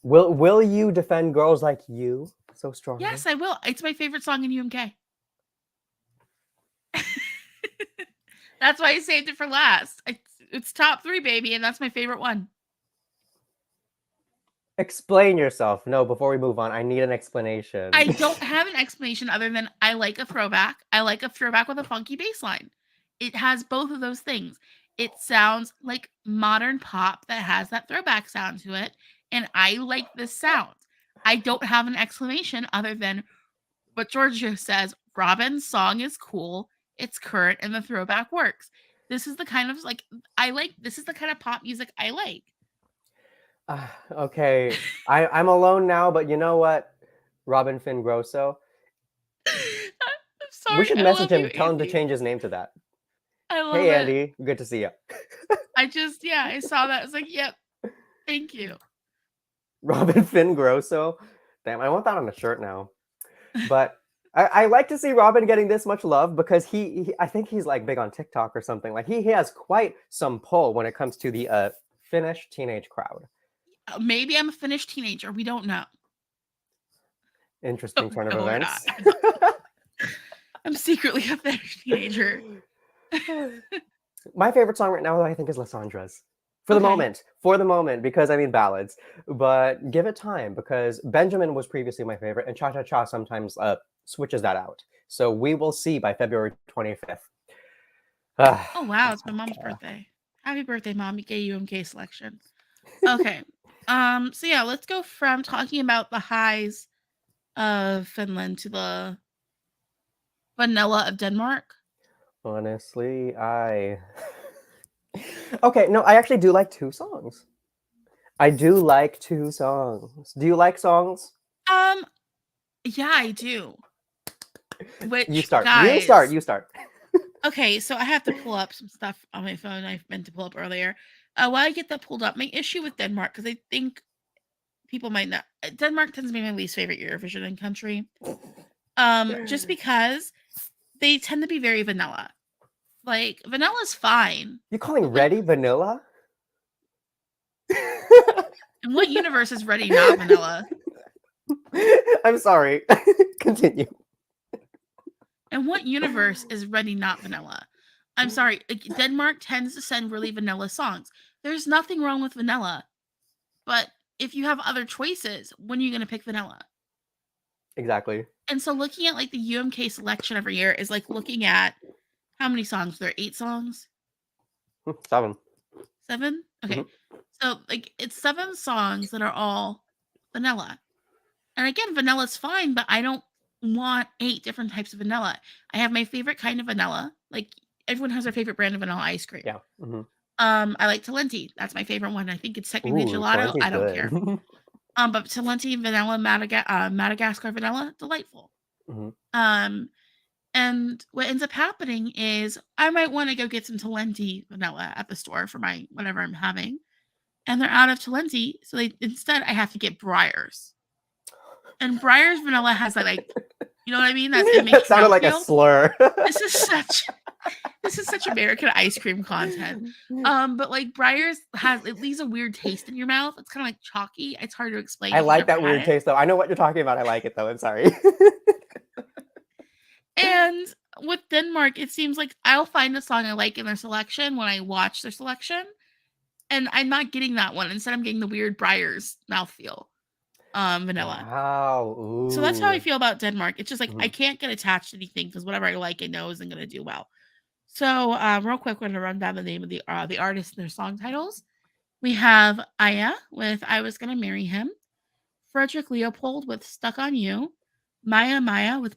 Will you defend Girls Like You so strongly? Yes, I will. It's my favorite song in UMK. That's why I saved it for last. It's top 3, baby, and that's my favorite one. Explain yourself. No, before we move on, I need an explanation. I don't have an explanation other than I like a throwback. I like a throwback with a funky bass line. It has both of those things. It sounds like modern pop that has that throwback sound to it, and I like this sound. I don't have an explanation other than what Giorgio says. Robin's song is cool, it's current, and the throwback works. This is the kind of this is the kind of pop music I like. Okay, I'm alone now, but you know what, Robin Finn Grosso? I'm sorry. We should message him, tell him to Andy. change his name to that. I love Hey, it. Andy, good to see you. I saw that. I was like, yep, thank you. Robin Finn Grosso. Damn, I want that on a shirt now. But I like to see Robin getting this much love because I think he's like big on TikTok or something. Like he has quite some pull when it comes to the Finnish teenage crowd. Maybe I'm a Finnish teenager. We don't know. Interesting turn of No, we're events. not. I'm secretly a Finnish teenager. My favorite song right now, I think, is Lissandra's. For the moment, because I mean ballads. But give it time, because Benjamin was previously my favorite, and Cha Cha Cha sometimes switches that out. So we will see by February 25th. Oh wow, it's my mom's birthday. Happy birthday, Mom. You get UMK selection. Okay. So yeah, let's go from talking about the highs of Finland to the vanilla of Denmark. Honestly, okay, no, I actually do like 2 songs. I do like 2 songs. Do you like songs? Yeah, I do. Which You start. guys, You start. Okay, so I have to pull up some stuff on my phone I meant to pull up earlier. While I get that pulled up, my issue with Denmark, because I think people might not. Denmark tends to be my least favorite Eurovision country. Just because they tend to be very vanilla. Like, vanilla's fine. You calling Ready vanilla? In what universe is Ready not vanilla? I'm sorry. Continue. In what universe is Ready not vanilla? I'm sorry. Denmark tends to send really vanilla songs. There's nothing wrong with vanilla. But if you have other choices, when are you going to pick vanilla? Exactly. And so looking at like the UMK selection every year is like looking at how many songs? There are 8 songs? 7. 7? Okay. Mm-hmm. So like it's 7 songs that are all vanilla. And again, vanilla's fine, but I don't want 8 different types of vanilla. I have my favorite kind of vanilla. Like everyone has their favorite brand of vanilla ice cream. Yeah. Mm-hmm. I like Talenti. That's my favorite one. I think it's technically gelato. I don't care. But Talenti vanilla, Madagascar vanilla, delightful. Mm-hmm. And what ends up happening is I might want to go get some Talenti vanilla at the store for my whatever I'm having, and they're out of Talenti, so instead I have to get Breyers. And Breyer's vanilla has that, like, you know what I mean? That it makes That your sounded mouth like a feel. slur. This is such American ice cream content. But like Breyer's it leaves a weird taste in your mouth. It's kind of like chalky. It's hard to explain I if you've like never that had weird it. taste though. I know what you're talking about. I like it though. I'm sorry. And with Denmark, it seems like I'll find a song I like in their selection when I watch their selection, and I'm not getting that one. Instead, I'm getting the weird Breyer's mouthfeel, vanilla. Wow. So that's how I Ooh. feel about Denmark. It's just like I Mhm. can't get attached to anything because whatever I like, I know isn't going to do well. So real quick, we're going to run down the name of the artist and their song titles. We have Aya with "I Was Gonna Marry Him," Frederick Leopold with "Stuck on You," Maya with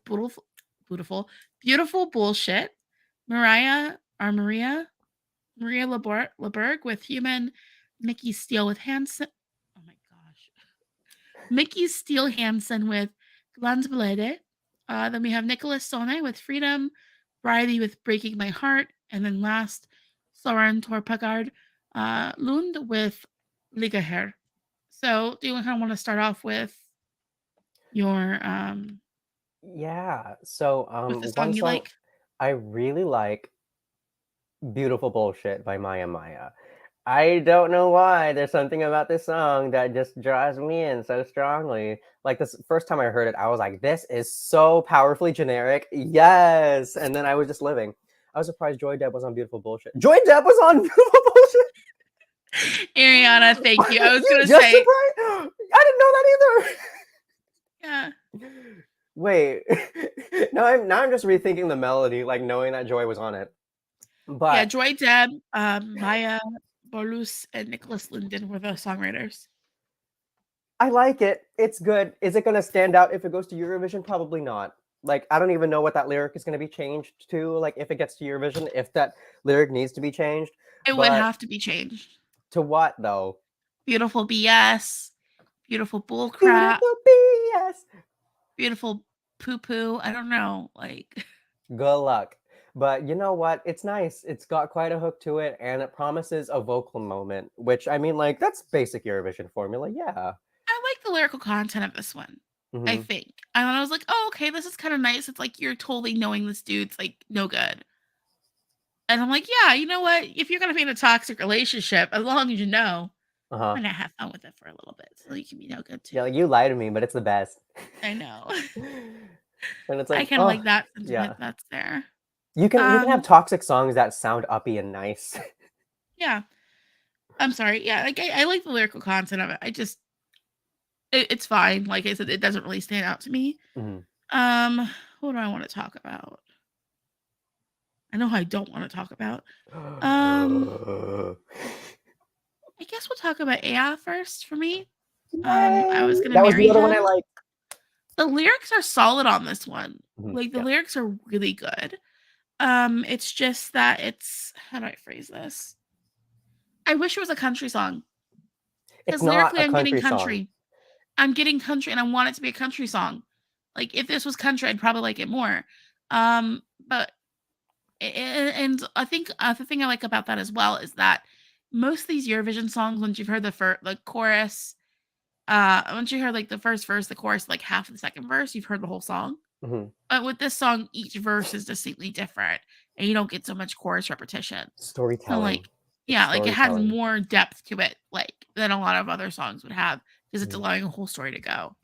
Beautiful Bullshit," Maria Leberg with "Human," Mickey Steele with Hanson. Oh my gosh. Mickey Steele Hansen with "Glansbelede." Then we have Nicholas Sone with "Freedom," Bridie with "Breaking My Heart," and then last, Soren Torpagard Lund with "Ligaher." So, do you kind of want to start off with your Yeah. So with the one song you song like? I really like, Beautiful Bullshit by Maya. I don't know why. There's something about this song that just draws me in so strongly. Like this first time I heard it, I was like, this is so powerfully generic. Yes. And then I was just living. I was surprised Joy Depp was on Beautiful Bullshit. Joy Depp was on Beautiful Bullshit. Ariana, thank you. I was gonna Just say, surprised. I didn't know that yeah, either. Wait. now I'm just rethinking the melody, like knowing that Joy was on it. yeah. But Joy Deb, Maya Borlus, and Nicholas Linden were the songwriters. I like it. It's good. Is it going to stand out if it goes to Eurovision? Probably not. Like, I don't even know what that lyric is going to be changed to. Like, if it gets to Eurovision, if that lyric needs to be changed. It would But have to be changed. to what, though? Beautiful BS, beautiful bullcrap, Beautiful BS. beautiful poo poo. I don't know. Like, Good luck. But you know what? It's nice. It's got quite a hook to it, and it promises a vocal moment, which, I mean, like, that's basic Eurovision formula. Yeah. I like the lyrical content of this one. I Hmm. think. And I was like, oh, okay, this is kind of nice. It's like you're totally knowing this dude's like no good. And I'm like, yeah, you know what? If you're gonna be in a toxic relationship, as long as you know, Uh-huh. why not have fun with it for a little bit so you can be no good too. Yeah, like, you lie to me, but it's the best. I know. And it's I like, kind of oh, like that yeah. sentiment that's there. You can have Um, toxic songs that sound uppy and nice. yeah. I'm sorry. Yeah, like I like the lyrical content of it. I just it's fine. Like I said, it doesn't really stand out to me. Mhm. Um, what do I want to talk about? I know who I don't want to talk about. Um, I guess we'll talk about AI first for me. I Was Yay! Gonna That was the Marry other one Him. I liked. The lyrics are solid on this one. Mhm, Like the yeah. lyrics are really good. It's just that it's how do I phrase this? I wish it was a country song. It's Because not lyrically a I'm getting country song. country. I'm getting country and I want it to be a country song. Like if this was country, I'd probably like it more. But and I think the thing I like about that as well is that most of these Eurovision songs, once you've heard the chorus, once you heard like the first verse, the chorus, like half of the second verse, you've heard the whole song. Mhm. But with this song, each verse is distinctly different, and you don't get so much chorus repetition. So Storytelling. like, It's yeah, like it has storytelling. more depth to it, like than a lot of other songs would have, because it's Mhm. allowing a whole story to go.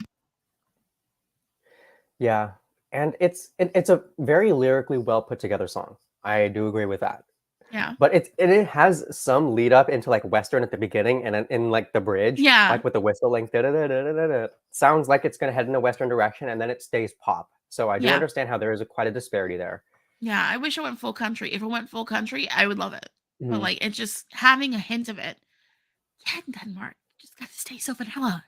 Yeah, and it's a very lyrically well put together song. I do agree with that. Yeah, But it has some lead up into like Western at the beginning and then in like the bridge, yeah, like with the whistle, like da-da-da-da-da-da. Sounds like it's gonna head in a Western direction and then it stays pop. So I do yeah, understand how there is quite a disparity there. yeah. I wish it went full country. If it went full country, I would love it. But Mhm. like, it's just having a hint of it. Yeah, in Denmark, just gotta stay so vanilla.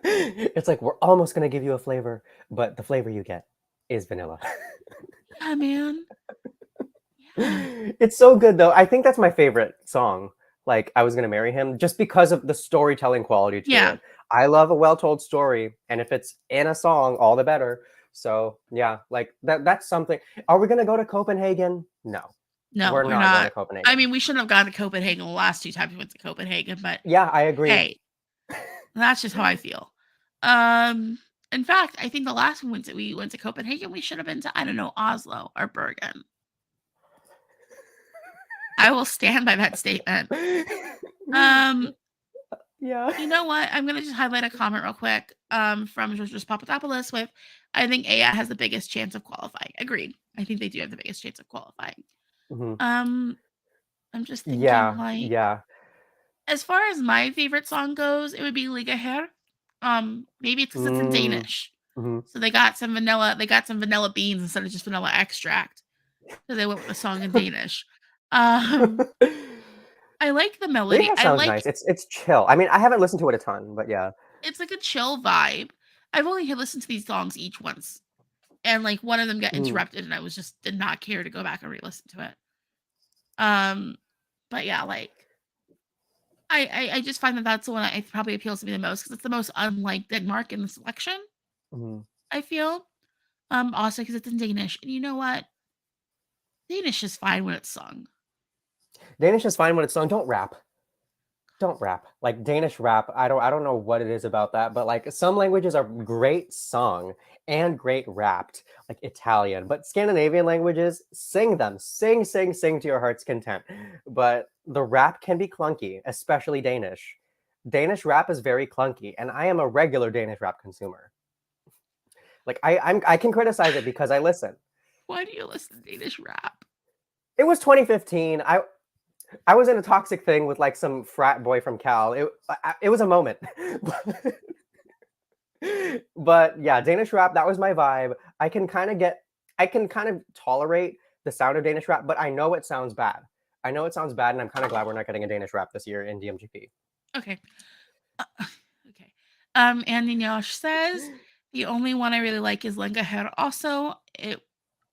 It's like we're almost gonna give you a flavor, but the flavor you get is vanilla. Yeah, man. Yeah, It's so good though. I think that's my favorite song. Like I Was Gonna Marry Him, just because of the storytelling quality to yeah. it. I love a well-told story, and if it's in a song, all the better. So yeah, like that's something. Are we gonna go to Copenhagen? No, No, we're we're not going to not. I Copenhagen. mean, we shouldn't have gone to Copenhagen the last two times we went to Copenhagen, but Yeah, I agree. hey, that's just how I feel. In fact, I think the last one we went to Copenhagen, we should have been to, I don't know, Oslo or Bergen. I will stand by that statement. Yeah. You know what? I'm gonna just highlight a comment real quick from Georgios Papadopoulos with, I think AI has the biggest chance of qualifying. Agreed. I think they do have the biggest chance of qualifying. Mhm. I'm just thinking, Yeah, like, yeah. as far as my favorite song goes, it would be Liga Her. Maybe it's because it's in Mm, Danish. mhm. So they got some vanilla beans instead of just vanilla extract. So they went with a song in Danish. I like the melody. Liga I sounds like nice. It's chill. I mean, I haven't listened to it a ton, but yeah. It's like a chill vibe. I've only had listened to these songs each once, and like one of them got Mm, interrupted, and I was just did not care to go back and re-listen to it. Um, but yeah, like I just find that that's the one that probably appeals to me the most because it's the most unlike Denmark in the selection. mhm. I feel. Also because it's in Danish, and you know what? Danish is fine when it's sung. Danish is fine when it's sung. Don't rap. Don't rap. Like Danish rap, I don't know what it is about that, but like some languages are great sung and great rapped, like Italian. But Scandinavian languages, sing them. Sing, sing, sing to your heart's content. But the rap can be clunky, especially Danish. Danish rap is very clunky, and I am a regular Danish rap consumer. Like I can criticize it because I listen. Why do you listen to Danish rap? It was 2015. I was in a toxic thing with like some frat boy from Cal. It was a moment. But yeah, Danish rap, that was my vibe. I can kind of tolerate the sound of Danish rap, but I know it sounds bad. I know it sounds bad, and I'm kind of glad we're not getting a Danish rap this year in DMGP. Okay. Okay. Andy Nyosh says the only one I really like is Lenga Her. Also, it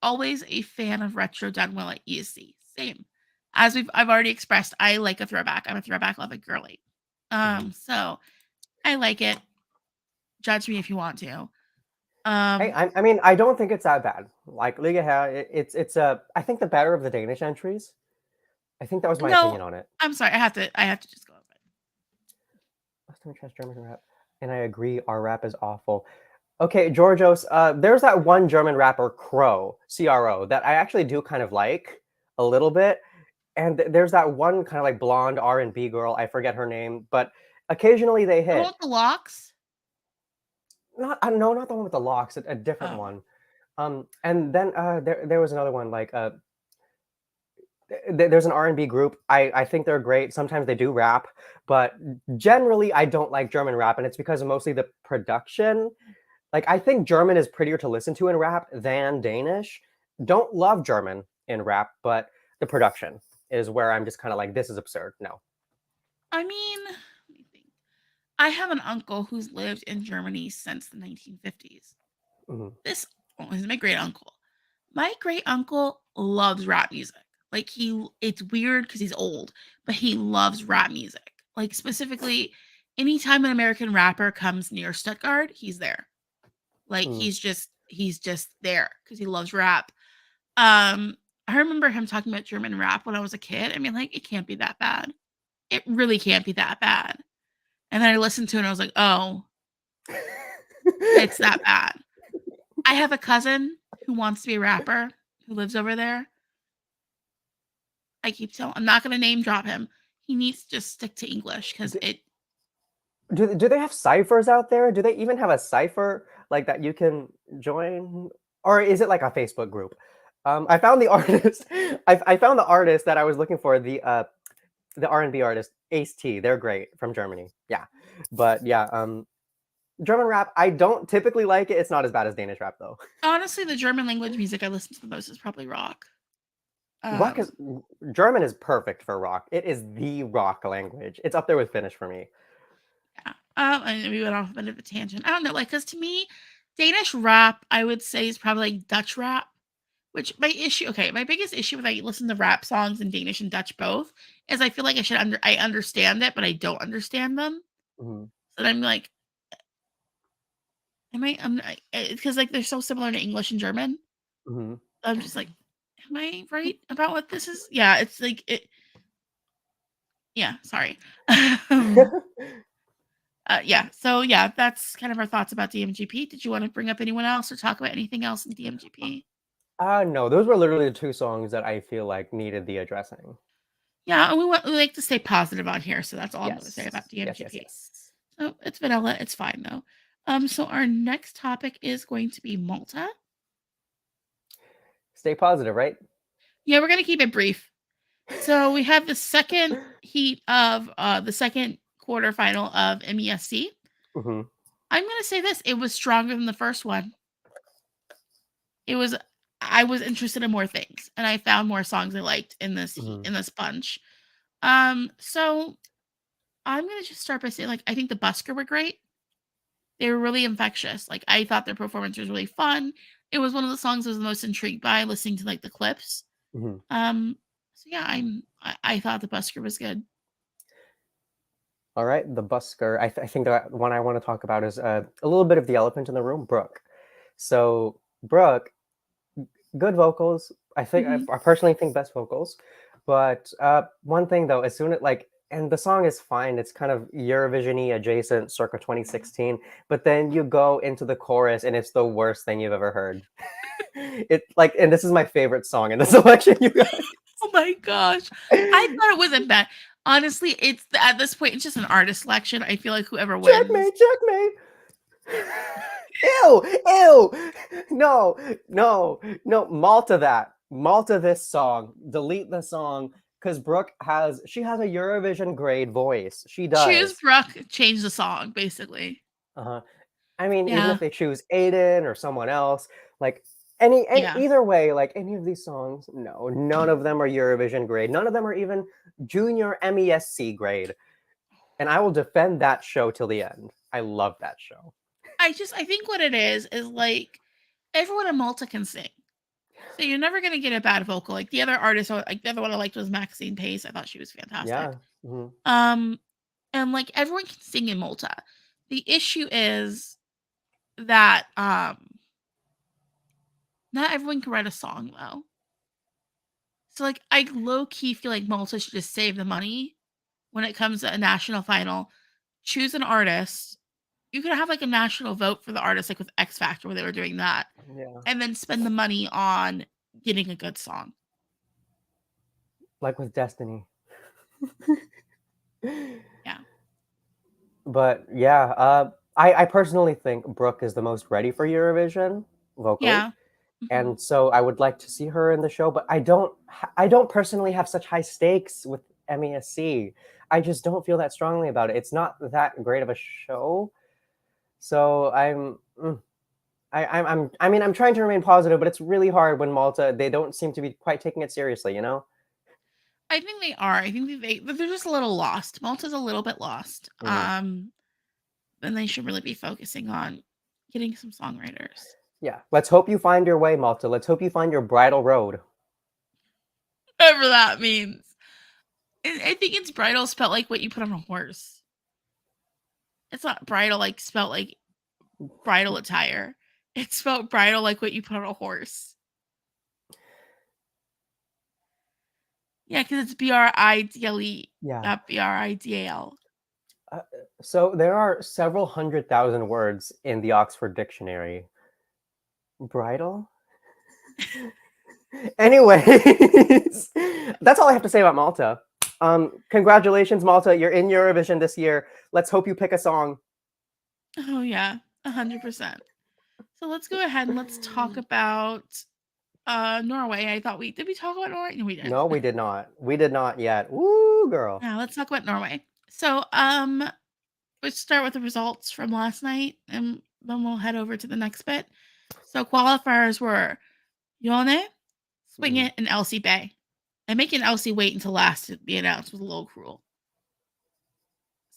always a fan of retro done well at ESC. Same. As I've already expressed, I like a throwback. I'm a throwback loving girly. Mhm. So I like it. Judge me if you want to. Hey, Um, I mean, I don't think it's that bad. Like Liga Her, it's I think the better of the Danish entries. I think that was my no, opinion on it. I'm sorry. I have to just go over it. Last time I trust German rap, and I agree, our rap is awful. Okay, Georgios, there's that one German rapper, Crow, CRO, that I actually do kind of like a little bit. And there's that one kind of like blonde R&B girl, I forget her name, but occasionally they The one hit. with the locks. Not I no, not the one with the locks, a different Oh, one. And then there was another one like there's an R&B group. I think they're great. Sometimes they do rap, but generally I don't like German rap, and it's because of mostly the production. Like I think German is prettier to listen to in rap than Danish. Don't love German in rap, but the production is where I'm just kind of like, this is absurd. No. I mean, let me think. I have an uncle who's lived in Germany since the 1950s. Mhm. This He's my great uncle. My great uncle loves rap music. Like it's weird because he's old, but he loves rap music. Like specifically, anytime an American rapper comes near Stuttgart, he's there. Like Mm. he's just there because he loves rap. Um, I remember him talking about German rap when I was a kid. I mean, like it can't be that bad. It really can't be that bad. And then I listened to it and I was like, oh, it's that bad. I have a cousin who wants to be a rapper who lives over there. I'm not gonna name drop him. He needs to just stick to English because D- it do they have ciphers out there? Do they even have a cipher like that you can join, or is it like a Facebook group? I found the artist. I found the artist that I was looking for. The R&B artist Ace T. They're great from Germany. Yeah, but yeah, German rap. I don't typically like it. It's not as bad as Danish rap though. honestly, the German language music I listen to the most is probably rock. Rock Um, is German is perfect for rock. It is the rock language. It's up there with Finnish for me. yeah. And we went off a bit of a tangent. I don't know, like, because to me, Danish rap, I would say, is probably like Dutch rap. Which my biggest issue when I listen to rap songs in Danish and Dutch both is I feel like I understand it, but I don't understand them. Mhm, So then I'm like, am I because like they're so similar to English and German. mhm. I'm just like, am I right about what this is? Yeah, it's like it. Yeah, sorry. um, Yeah. So yeah, that's kind of our thoughts about DMGP. Did you want to bring up anyone else or talk about anything else in DMGP? No, those were literally the two songs that I feel like needed the addressing. Yeah, and we like to stay positive on here, so that's all I'm going to say about Yes, yes, yes, DMGP. yes. So it's vanilla. It's fine though. So our next topic is going to be Malta. Stay positive, right? Yeah, we're gonna keep it brief. So we have the second heat of the second quarterfinal of MESC. Hmm. I'm gonna say this: it was stronger than the first one. It was. I was interested in more things, and I found more songs I liked in this Hmm. in this bunch. So I'm gonna just start by saying, like, I think the busker were great. They were really infectious. Like, I thought their performance was really fun. It was one of the songs I was the most intrigued by listening to like the clips. Hmm. Um, so yeah, I thought the busker was good. All right, the busker. I think the one I want to talk about is a little bit of the elephant in the room, Brooke. So Brooke, good vocals. Mhm. I personally think best vocals, but one thing though, as soon as like, and the song is fine. It's kind of Eurovision-y adjacent, circa 2016. But then you go into the chorus, and it's the worst thing you've ever heard. It like, and this is my favorite song in the selection, you guys. Oh my gosh. I thought it wasn't bad. Honestly, it's at this point, it's just an artist selection. I feel like whoever wins. Checkmate, checkmate. Ew, ew. No, no, no. Malta that. Malta this song. Delete the song because Brooke she has a Eurovision grade voice. She Choose does. Brooke, change the song, basically. Uh-huh. I mean, even Yeah. if they choose Aiden or someone else, like any Yeah. either way, like any of these songs, no, none of them are Eurovision grade. None of them are even junior MESC grade. And I will defend that show till the end. I love that show. I think what it is like everyone in Malta can sing. So you're never gonna get a bad vocal. Like the other artist, like the other one I liked was Maxine Pace. I thought she was fantastic. Yeah. Hmm. Um, and like everyone can sing in Malta. The issue is that not everyone can write a song though. So like I low key feel like Malta should just save the money when it comes to a national final. Choose an artist. You could have like a national vote for the artist, like with X Factor, where they were doing that, Yeah. and then spend the money on getting a good song. Like with Destiny. Yeah. But yeah, I personally think Brooke is the most ready for Eurovision vocally. Yeah. Mhm. And so I would like to see her in the show, but I don't personally have such high stakes with MESC. I just don't feel that strongly about it. It's not that great of a show. So I mean, I'm trying to remain positive, but it's really hard when Malta, they don't seem to be quite taking it seriously, you know? I think they are. I think they're just a little lost. Malta's a little bit lost. Mhm. And they should really be focusing on getting some songwriters. Yeah. Let's hope you find your way, Malta. Let's hope you find your bridal road. Whatever that means. And I think it's bridal spelled like what you put on a horse. It's not bridal like spelled like bridal attire. It's spelled bridal like what you put on a horse. Yeah, because it's Bridle, Yeah. not Bridal. Uh, so there are several 100,000 words in the Oxford Dictionary. Bridal? Anyways, that's all I have to say about Malta. Congratulations, Malta. You're in Eurovision this year. Let's hope you pick a song. Oh yeah, 100%. So let's go ahead and let's talk about Norway. I thought we did we talk about Norway? No, we didn't. No, we did not. We did not yet. Woo, girl. Yeah, let's talk about Norway. So let's start with the results from last night and then we'll head over to the next bit. So qualifiers were Yone, Swing Mhm. It, and Elsie Bay. And making Elsie wait until last to be announced was a little cruel.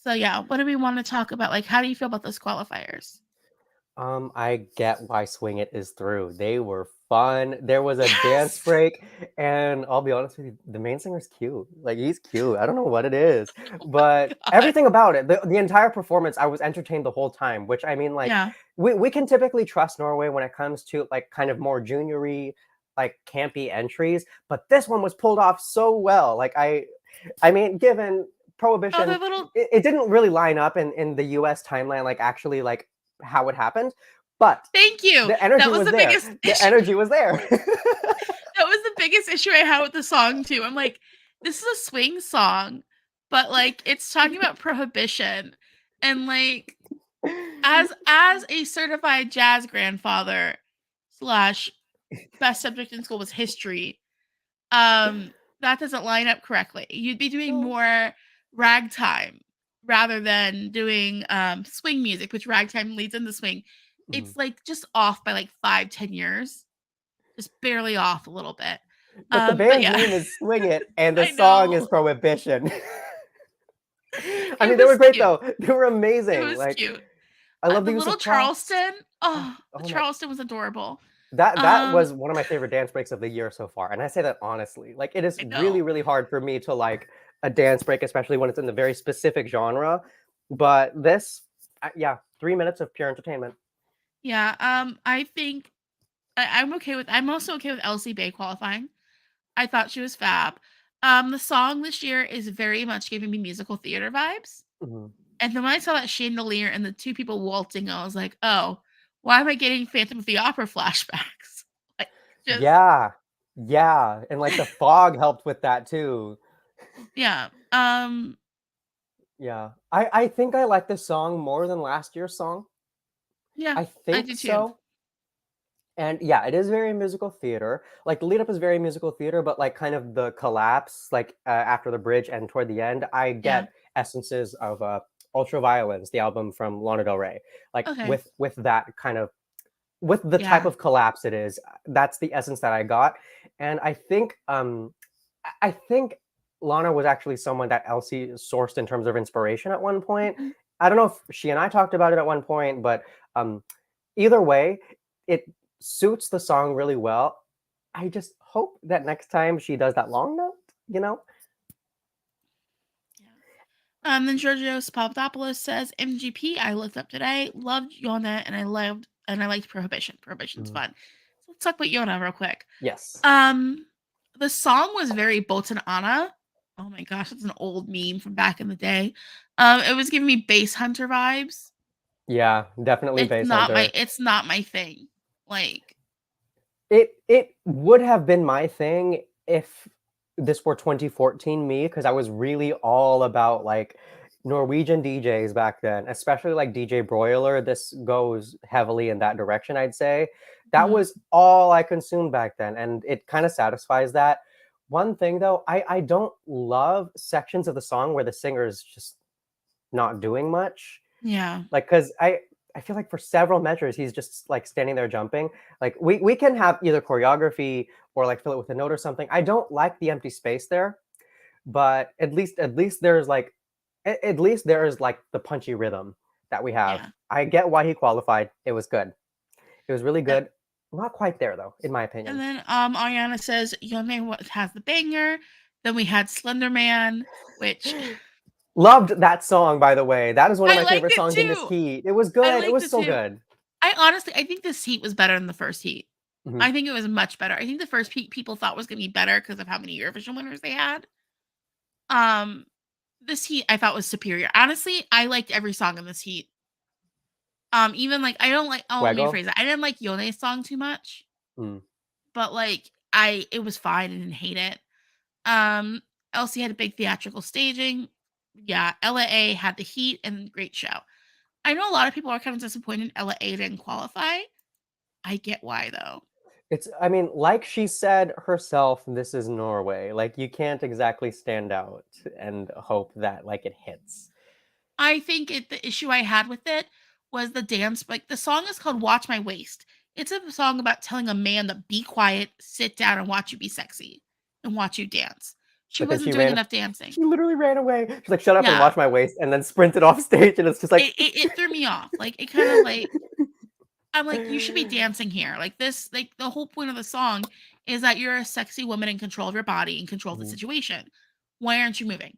So yeah, what do we want to talk about? Like, how do you feel about those qualifiers? I get why Swing It is through. They were fun. There was a dance Yes. break, and I'll be honest with you, the main singer's cute. Like he's cute. I don't know what it is, Oh my but god. everything about it, the entire performance, I was entertained the whole time. Which I mean, like Yeah. we can typically trust Norway when it comes to like kind of more juniory, like campy entries, but this one was pulled off so well. Like I mean, given Prohibition, the little it didn't really line up in the US timeline, like actually like how it happened, but thank you. the energy That was was the there. biggest The issue. energy was there. That was the biggest issue I had with the song too. I'm like, this is a swing song, but like it's talking about prohibition. And like as a certified jazz grandfather slash best subject in school was history, that doesn't line up correctly. You'd be doing more ragtime rather than doing swing music, which ragtime leads into swing. Mhm. It's like just off by like 5-10 years, just barely off a little bit. But the But band's yeah. name is Swing It, and the I song is know. Prohibition. I It mean, they was were great cute. though. They were It amazing. was Like, cute. I love the The use little of props. Charleston, Oh, the oh my, Charleston was adorable. that Um, was one of my favorite dance breaks of the year so far, and I say that honestly. Like, it is I really, know. really hard for me to like a dance break, especially when it's in the very specific genre. But this, yeah, 3 minutes of pure entertainment. Yeah, I think I'm also okay with Elsie Bay qualifying. I thought she was fab. The song this year is very much giving me musical theater vibes. Mhm. And then when I saw that chandelier and the two people waltzing, I was like, oh, why am I getting Phantom of the Opera flashbacks? Like, just Yeah, yeah, and like the fog helped with that too. yeah. Yeah, I think I like this song more than last year's song. Yeah, I I think do too. so. And yeah, it is very musical theater. Like the lead up is very musical theater, but like kind of the collapse, like after the bridge and toward the end, I Yeah. get essences of Ultraviolence, the album from Lana Del Rey. Like Okay. with that kind of with the type Yeah. of collapse it is, that's the essence that I got. And I think Lana was actually someone that Elsie sourced in terms of inspiration at one point. Mhm. I don't know if she and I talked about it at one point, but um, either way, it suits the song really well. I just hope that next time she does that long note, you know? Yeah. Then Georgios Papadopoulos says MGP. I looked up today, loved Yona, and I liked Prohibition. Prohibition's Mhm. fun. So let's talk about Yona real quick. Yes. Um, the song was very Botan Anna. Oh my gosh, that's an old meme from back in the day. It was giving me Bass Hunter vibes. Yeah, definitely Bass Hunter. It's not my thing. Like, It would have been my thing if this were 2014 me, because I was really all about like Norwegian DJs back then, especially like DJ Broiler. This goes heavily in that direction, I'd say. That mhm, was all I consumed back then, and it kind of satisfies that. One thing though, I don't love sections of the song where the singer is just not doing much. yeah. Like, cause I feel like for several measures he's just like standing there jumping. Like we can have either choreography or like fill it with a note or something. I don't like the empty space there, but at least there's like at least there is like the punchy rhythm that we have. Yeah. I get why he qualified. It was good. It was really Uh, good. Not quite there though, in my and opinion. then Ariana says Yone has the banger. Then we had Slender Man, which Loved that song, by the way. That is one of I my liked favorite it songs in this too. heat. It was I good. It liked was it so too. good. I think this heat was better than the first heat. Mhm. I think it was much better. I think the first heat people thought was gonna be better because of how many Eurovision winners they had. Um, this heat I thought was superior. Honestly, I liked every song in this heat. Even like I don't like let me Fuego. rephrase that. I didn't like Yone's song too much, Mm. but like it was fine. I didn't hate it. Um, Elsie had a big theatrical staging. Yeah, LA had the heat and great show. I know a lot of people are kind of disappointed LA didn't qualify. I get why though. I mean, like she said herself, this is Norway. Like, you can't exactly stand out and hope that, like, it hits. I think the issue I had with it was the dance. Like the song is called "Watch My Waist." It's a song about telling a man to be quiet, sit down, and watch you be sexy, and watch you dance. She But then wasn't doing enough she dancing. literally ran away. She's like, shut up and Yeah, watch my waist, and then sprinted off stage, and it's just like, it threw me off. Like it kind of like I'm like you should be dancing here. Like this, like the whole point of the song is that you're a sexy woman in control of your body and control of the Mhm. situation. Why aren't you moving?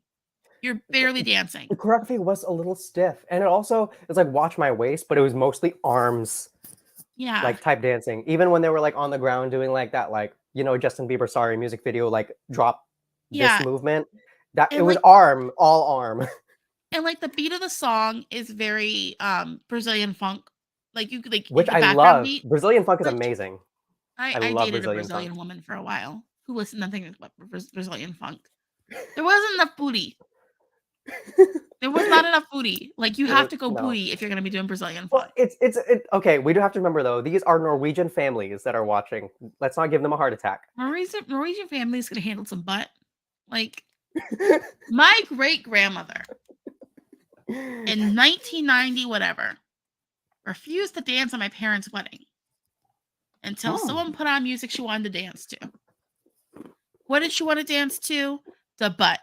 You're barely dancing. The choreography was a little stiff. And it also, it's like, watch my waist, but it was mostly arms, Yeah, like, type dancing. Even when they were, like, on the ground doing, like, that, like, Justin Bieber Sorry music video, like, drop this yeah. movement. That it And was like all arm. and like the beat of the song is very Brazilian funk. Like you could like Which the I background love. beat. Brazilian funk is Like amazing. I I love dated a Brazilian funk. Brazilian woman for a while who listened to nothing but Brazilian funk. There wasn't enough booty. There was not enough booty. Like you have to go No. booty if you're gonna be doing Brazilian Well, funk. okay. We do have to remember though. These are Norwegian families that are watching. Let's not give them a heart attack. Norwegian family is gonna handle some butt. Like my great grandmother in 1990 whatever refused to dance at my parents' wedding until someone put on music she wanted to dance to. What did she want to dance to? The butt.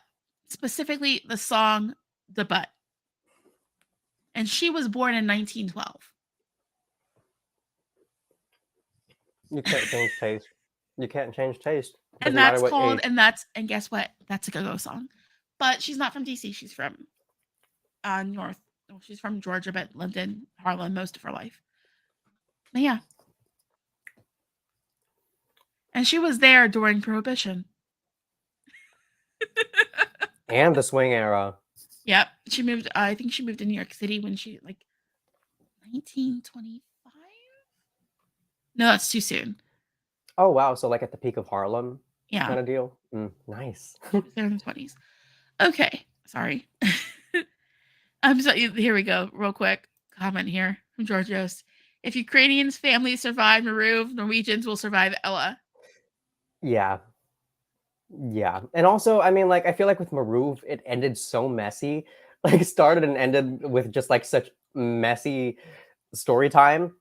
Specifically the song The Butt. And she was born in 1912. You can't change taste. You can't change taste. And Doesn't matter that's what called age. and guess what? That's a go-go song. But she's not from DC. She's from North. Well, she's from Georgia, but lived in Harlem most of her life. But yeah. And she was there during Prohibition. And the swing era. Yep. She moved, I think she moved to New York City when she, like, 1925? No, that's too soon. Oh wow! So like at the peak of Harlem, Yeah. kind of deal. Nice. She was there in the 20s. Okay. Sorry. I'm sorry. Here we go. Real quick comment here from Georgios. If Ukrainians' families survive Maruv, Norwegians will survive Ella. Yeah. Yeah. And also, I mean, like, I feel like with Maruv, it ended so messy. Like, started and ended with just like such messy story time.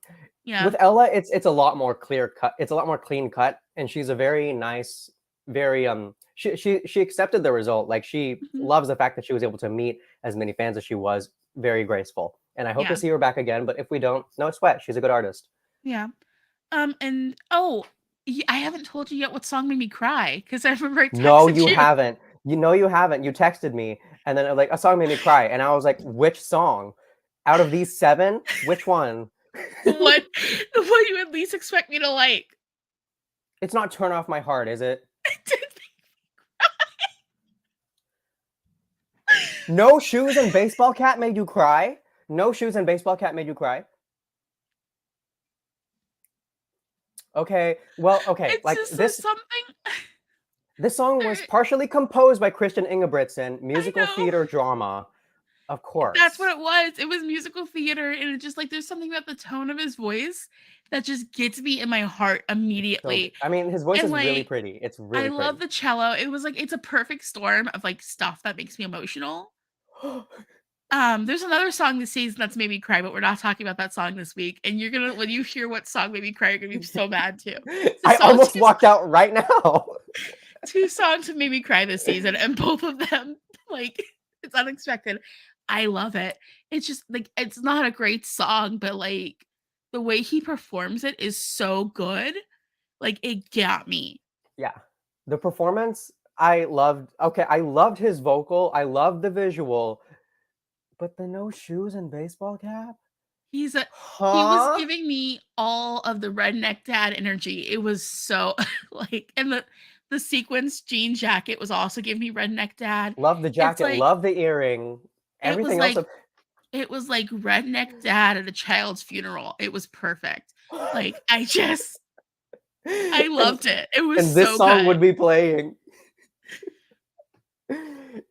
Yeah. With Ella, it's a lot more clear cut. It's a lot more clean cut, and she's a very nice, very she accepted the result. Like she loves the fact that she was able to meet as many fans as she was. Very graceful, and I hope to see her back again. But if we don't, no sweat. She's a good artist. Yeah. And oh, I haven't told you yet what song made me cry because I remember I texted No, you haven't. You know you haven't. You texted me, and then like a song made me cry, and I was like, which song? Out of these 7, which one? What you at least expect me to like? It's not "Turn Off My Heart," is it? No Shoes and Baseball Cap made you cry? No Shoes and Baseball Cap made you cry? Okay, well, okay, It's like just this something. This song was partially composed by Christian Ingebrigtsen, musical theater drama. Of course. That's what it was. It was musical theater, and it just like there's something about the tone of his voice that just gets me in my heart immediately. So, I mean, his voice and, is like, really pretty. It's really I pretty. love the cello. It was like it's a perfect storm of like stuff that makes me emotional. There's another song this season that's made me cry, but we're not talking about that song this week. And you're gonna when you hear what song made me cry, you're gonna be so mad too. I almost walked out right now. 2 songs have made me cry this season, and both of them, like, it's unexpected. I love it. It's just like it's not a great song, but like the way he performs it is so good. Like it got me. Yeah. The performance, I loved. Okay, I loved his vocal. I loved the visual. But the no shoes and baseball cap? He was giving me all of the redneck dad energy. It was so like and the sequence jean jacket was also giving me redneck dad. Love the jacket, like, love the earring. Everything else. It was like redneck dad at a child's funeral. It was perfect. Like I loved it. It was and this so song good. would be playing.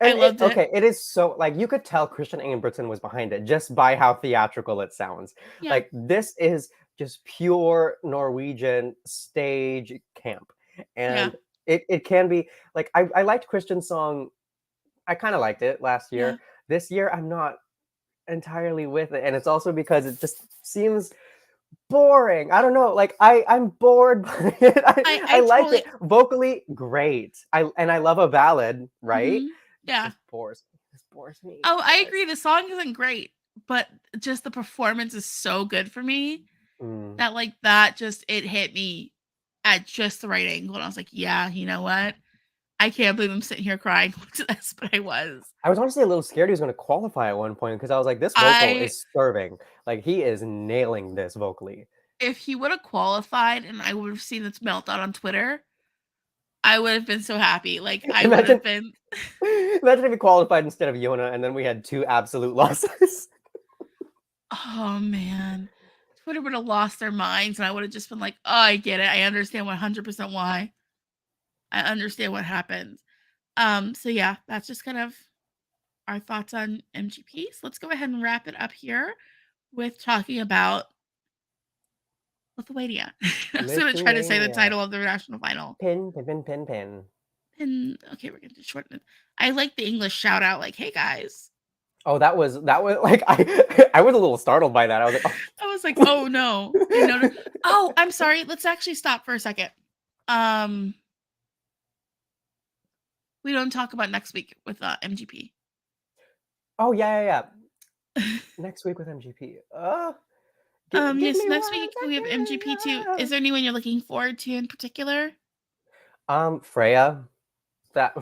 I loved it. Okay, it is so like you could tell Christian Ingebrigtsen was behind it just by how theatrical it sounds. Yeah. Like this is just pure Norwegian stage camp, and it can be like I liked Christian's song. I kind of liked it last year. Yeah. This year, I'm not entirely with it, and it's also because it just seems boring. I don't know. Like I'm bored by it. I like it vocally, great. I love a ballad, right? Mm-hmm. Yeah, this bores me. Oh, I agree. The song isn't great, but just the performance is so good for me that like that just it hit me at just the right angle, and I was like, yeah, you know what? I can't believe I'm sitting here crying to this, but I was. I was honestly a little scared he was going to qualify at one point because I was like, this vocal is serving. Like he is nailing this vocally. If he would have qualified and I would have seen this meltdown on Twitter, I would have been so happy. Like I would Imagine, have been. imagine if we qualified instead of Yona, and then we had 2 absolute losses. Oh man, Twitter would have lost their minds, and I would have just been like, "Oh, I get it. I understand 100% why. I understand what happened." So yeah, that's just kind of our thoughts on MGP. So let's go ahead and wrap it up here with talking about Lithuania. I was gonna try to say the Lithuania. title of the national final. Pin, pin, pin, pin, pin. And okay, we're gonna just shorten it. I like the English shout out, like, "Hey guys." Oh, that was like I was a little startled by that. I was like, I was like, "Oh no, I know." Oh, I'm sorry. Let's actually stop for a second. Um, we don't talk about next week with MGP. oh yeah. Next week with MGP. Give Yes, me next 1 week we have MGP too. Is second. there anyone you're looking forward to in particular? Freya. That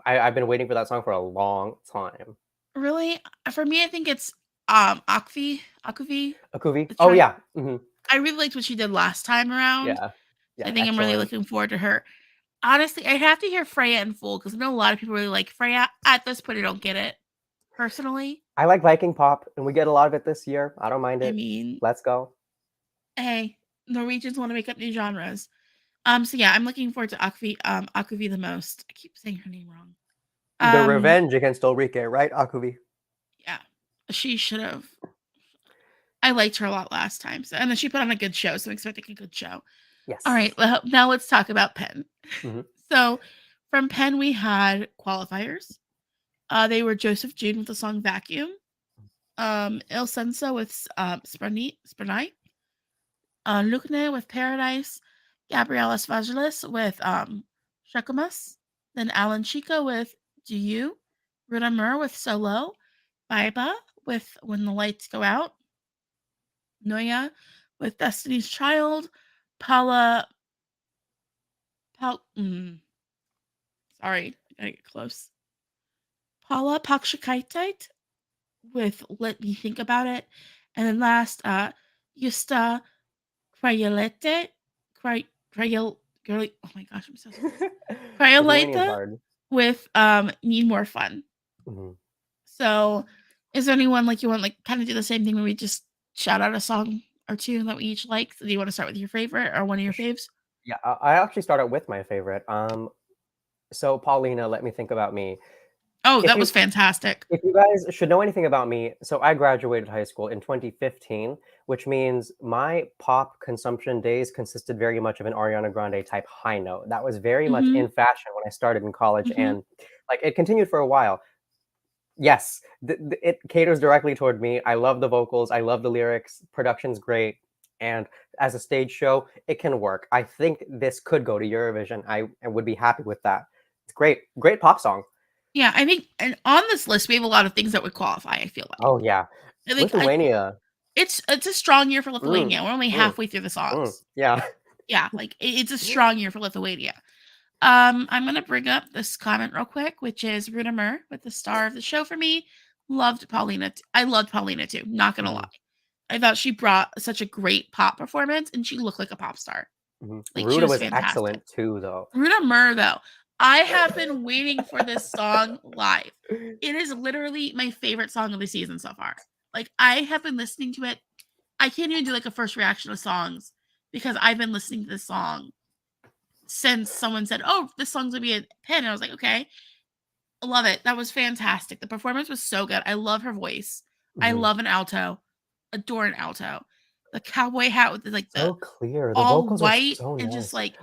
I've been waiting for that song for a long time. Really? For me, I think it's Akuvi. Akuvi. The Oh try. yeah. I really liked what she did last time around. Yeah. So I Yeah. think I'm really Excellent. looking forward to her. Honestly, I'd have to hear Freya in full because I know a lot of people really like Freya. At this point, I don't get it personally. I like Viking pop, and we get a lot of it this year. I don't mind I it. mean, Let's go. hey, Norwegians want to make up new genres. So yeah, I'm looking forward to Akuvi the most. I keep saying her name wrong. The Um, revenge against Ulrike, right, Akuvi? yeah, she should have. I liked her a lot last time, so and then she put on a good show, so I'm expecting a good show. All Yes. right, well, now let's talk about Penn. hmm So from Penn, we had qualifiers. They were Joseph June with the song Vacuum, Il Senso with Spranite, Lukne with Paradise, Gabriela Svagelis with Shakamas, then Alan Chico with Do You, Runa Mur with Solo, Baiba with When the Lights Go Out, Noya with Destiny's Child, Paula, sorry, I gotta get close. Paula Pakshakaitait with Let Me Think About It. And then last, Justa Crayolete, Crayol, girly, oh my gosh, I'm so sorry. Lithuania's Crayoleta hard. with Need More Fun. hmm So, is there anyone like you want like kind of do the same thing where we just shout out a song or two that we each like? So do you want to start with your favorite or one of your faves? Yeah, I actually start out with my favorite. So Paulina, let me think about me. Oh, If that you was fantastic. if you guys should know anything about me, so I graduated high school in 2015, which means my pop consumption days consisted very much of an Ariana Grande type high note. That was very much Mm-hmm. in fashion when I started in college, Mm-hmm. and like it continued for a while. Yes, it caters directly toward me. I love the vocals. I love the lyrics. Production's great, and as a stage show, it can work. I think this could go to Eurovision. I would be happy with that. It's great, great pop song. Yeah, I think, and on this list we have a lot of things that would qualify. I feel like, Oh yeah, I Lithuania. it's a strong year for Mm, Lithuania. We're only mm, halfway through the songs. yeah. Yeah, like it's a strong year for Lithuania. I'm gonna bring up this comment real quick, which is Runa Mur with the star of the show for me. Loved Paulina. I loved Paulina too. Not gonna lie. Mhm, I thought she brought such a great pop performance, and she looked like a pop star. Like she Ruda was was fantastic. excellent too, though. Runa Mur, though, I have been waiting for this song live. It is literally my favorite song of the season so far. Like I have been listening to it. I can't even do like a first reaction of songs because I've been listening to this song since someone said, "Oh, this song's gonna be a Penn." And I was like, "Okay, I love it." That was fantastic. The performance was so good. I love her voice. I Mhm. love an alto. Adore an alto. The cowboy hat with like the So clear. The all vocals are white so and just nice. like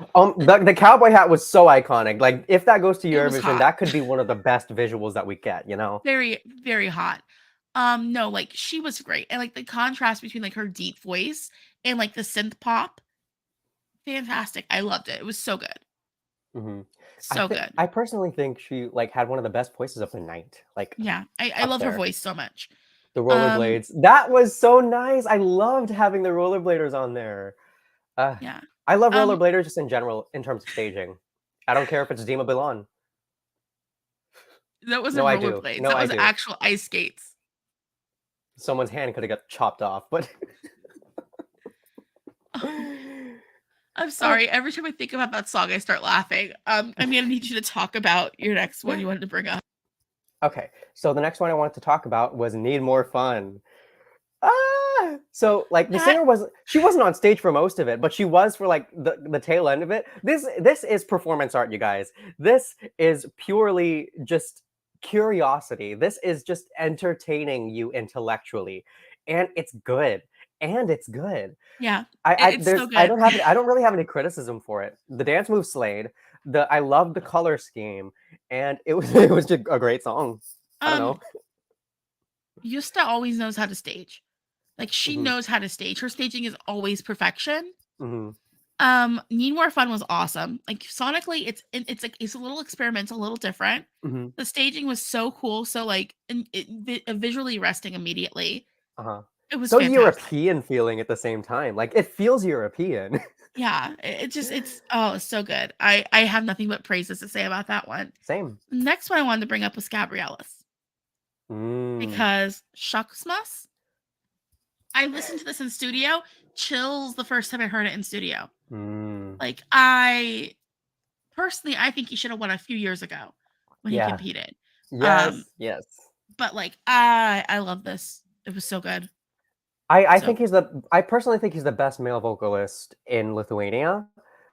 The cowboy hat was so iconic. Like if that goes to it was Eurovision, hot. that could be one of the best visuals that we get, you know? Very, very hot. No, like she was great. And like the contrast between like her deep voice and like the synth pop, fantastic. I loved it. It was so good. hmm So good. I personally think she like had one of the best voices of the night, like Yeah. I up love her there. voice so much. The Um, rollerblades. That was so nice. I loved having the rollerbladers on there. Uh, yeah. I love Um, rollerbladers just in general in terms of staging. I don't care if it's Dima Bilan. that No, wasn't I do. rollerblades. No, That I was do. actual ice skates. Someone's hand could have got chopped off, but I'm sorry. Every time I think about that song, I start laughing. I'm gonna need you to talk about your next one you wanted to bring up. Okay, so the next one I wanted to talk about was Need More Fun. So like the That singer wasn't on stage for most of it, but she was for like the tail end of it. This is performance art, you guys. This is purely just curiosity. This is just entertaining you intellectually, and it's good. And it's good. yeah, I it's so there's I good. don't have I don't really have any criticism for it. The dance move slayed. I love the color scheme, and it was it was just a great song. I don't um, know. Yusta always knows how to stage. Like she Hmm. knows how to stage. Her staging is always perfection. Hmm. Need More Fun was awesome. Like sonically, it's like it's a little experimental, a little different. Hmm. The staging was so cool, so like visually resting immediately. Uh-huh. It was So fantastic. European feeling at the same time. Like it feels European. Yeah, it's so good. I have nothing but praises to say about that one. Same. Next one I wanted to bring up was Gabriella's Mm. because Shucksmas. I listened to this in studio, chills the first time I heard it in studio. Mm. Like I personally, I think he should have won a few years ago when he Yeah. competed. Um, Yes. Yes. but like I love this. It was so good. I So think I personally think he's the best male vocalist in Lithuania.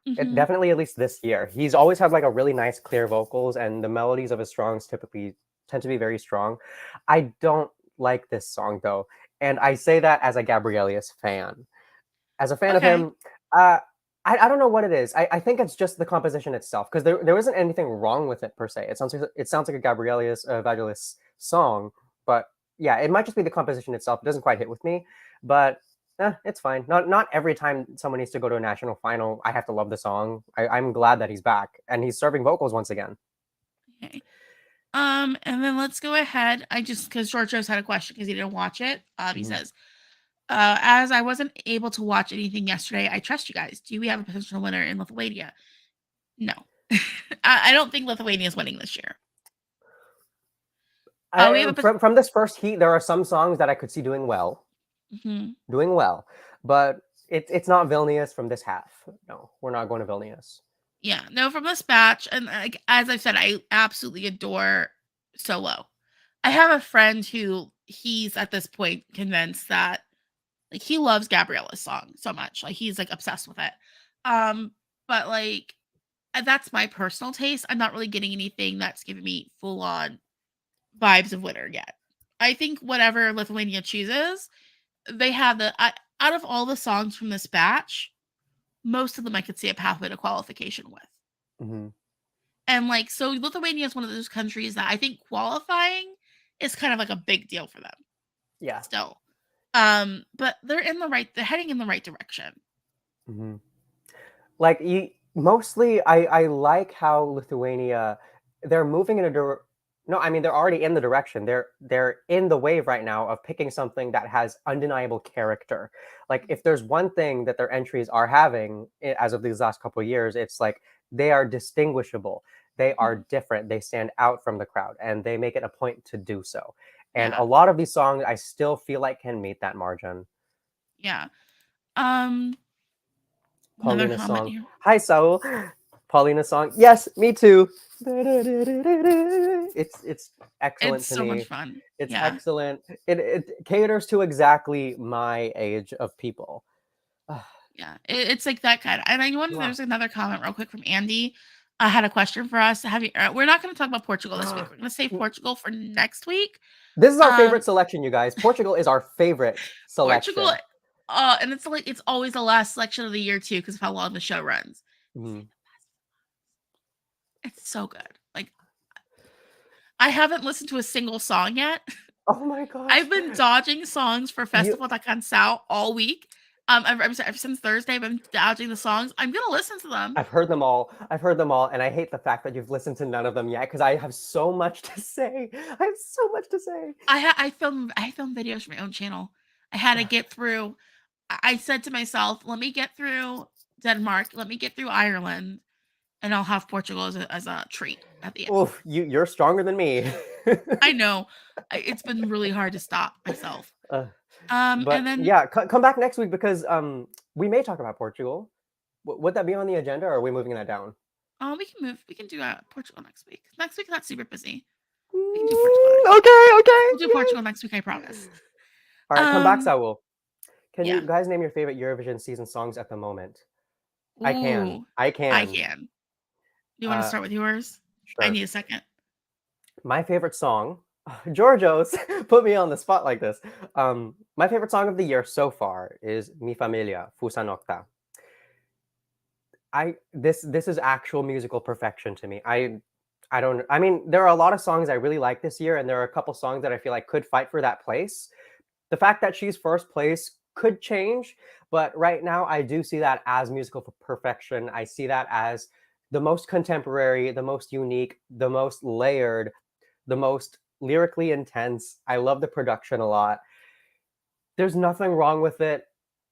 It mhm. definitely at least this year. He's always had like a really nice clear vocals, and the melodies of his songs typically tend to be very strong. I don't like this song though, and I say that as a Gabrielius fan. As a fan of Okay. him, I don't know what it is. I think it's just the composition itself, because there isn't anything wrong with it per se. It sounds like a Gabrielius Vangelis song, but yeah, it might just be the composition itself. It doesn't quite hit with me, but it's fine. Not every time someone needs to go to a national final, I have to love the song. I'm glad that he's back and he's serving vocals once again. Okay. And then let's go ahead. I just because George Joe's had a question because he didn't watch it. He Mhm. says, as I wasn't able to watch anything yesterday, I trust you guys. Do we have a potential winner in Lithuania? No. I don't think Lithuania is winning this year. We have a From this first heat, there are some songs that I could see mhm. doing well, but it's not Vilnius from this half. No, we're not going to Vilnius. Yeah, no, from this batch, and like as I've said, I absolutely adore Solo. I have a friend who he's at this point convinced that like he loves Gabriella's song so much, like he's like obsessed with it. Um, but like that's my personal taste. I'm not really getting anything that's giving me full on vibes of winner yet. I think whatever Lithuania chooses, they have out of all the songs from this batch, most of them I could see a pathway to qualification with. Hmm. And like so Lithuania is one of those countries that I think qualifying is kind of like a big deal for them Yeah. still. But they're heading in the right direction. Hmm. Like you, mostly, I like how Lithuania, they're moving in no, I mean they're already in the direction. They're in the wave right now of picking something that has undeniable character. Like if there's one thing that their entries are having as of these last couple of years, it's like they are distinguishable. They are Mhm. different. They stand out from the crowd, and they make it a point to do so. And a Yeah. lot of these songs, I still feel like can meet that margin. Yeah. Um Another Paulina's comment song. here. Hi, Saul. Paulina's song. Yes, me too. It's It's excellent to so much me. fun. It's Yeah. excellent. It caters to exactly my age of people. Ah, Yeah. It's like that kind of and I wonder wow. there's another comment real quick from Andy. Had a question for us. Have you we're not going to talk about Portugal this week. We're going to save Portugal for next week. This is our Um favorite selection, you guys. Portugal is our favorite Portugal selection. and it's like it's always the last selection of the year too because of how long the show runs. Mhm. It's so good. Like I haven't listened to a single song yet. Oh my gosh. I've been dodging songs for You Festival da Canção all week. I'm sorry, ever since Thursday, I've been dodging the songs. I'm gonna listen to them. I've heard them all. I've heard them all, and I hate the fact that you've listened to none of them yet because I have so much to say. I have so much to say. I filmed videos for my own channel. I had to get through. I said to myself, let me get through Denmark, let me get through Ireland, and I'll have Portugal as a treat at the end. Oof, you're stronger than me. I know it's been really hard to stop myself. Uh, And but then yeah, come back next week because we may talk about Portugal. Would that be on the agenda, or are we moving that down? We can do Portugal next week. Next week, not super busy. We can do Portugal next week. Okay, okay. We'll do Portugal next week, I promise. All right, come back, Saul. Can you Yeah. guys name your favorite Eurovision season songs at the moment? I can. Ooh, I I can. can. Do you want to start with yours? I Sure. need a second. My favorite song, Giorgio's put me on the spot like this. My favorite song of the year so far is Mi Familia, Fusa Nocta. This is actual musical perfection to me. I mean, there are a lot of songs I really like this year, and there are a couple songs that I feel like could fight for that place. The fact that she's first place could change, but right now I do see that as musical perfection. I see that as the most contemporary, the most unique, the most layered, the most lyrically intense. I love the production a lot. There's nothing wrong with it.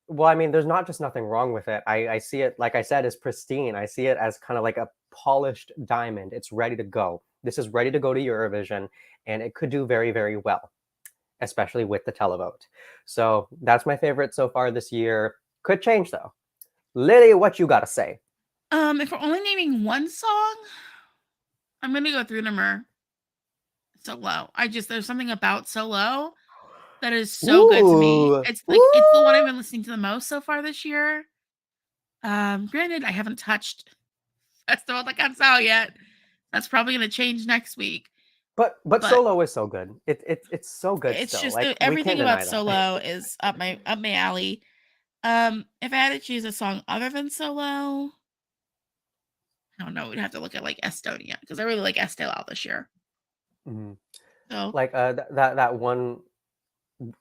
Well, I mean, there's not just nothing wrong with it. I see it, like I said, as pristine. I see it as kind of like a polished diamond. It's ready to go. This is ready to go to Eurovision, and it could do very, very well, especially with the televote. So that's my favorite so far this year. Could change though. Lily, what you gotta say? If we're only naming one song, I'm gonna go through number Solo. There's something about Solo that is so good to me. Ooh, It's the one I've ooh. been listening to the most so far this year. Granted, I haven't touched Festival de Cansao yet. That's probably gonna change next week. But But Solo is so good. It's so good it's still. just Like we everything can't about deny that. Solo is up my alley. If I had to choose a song other than Solo, I don't know. We'd have to look at like Estonia because I really like Estelao this year. Mhm. So Like that one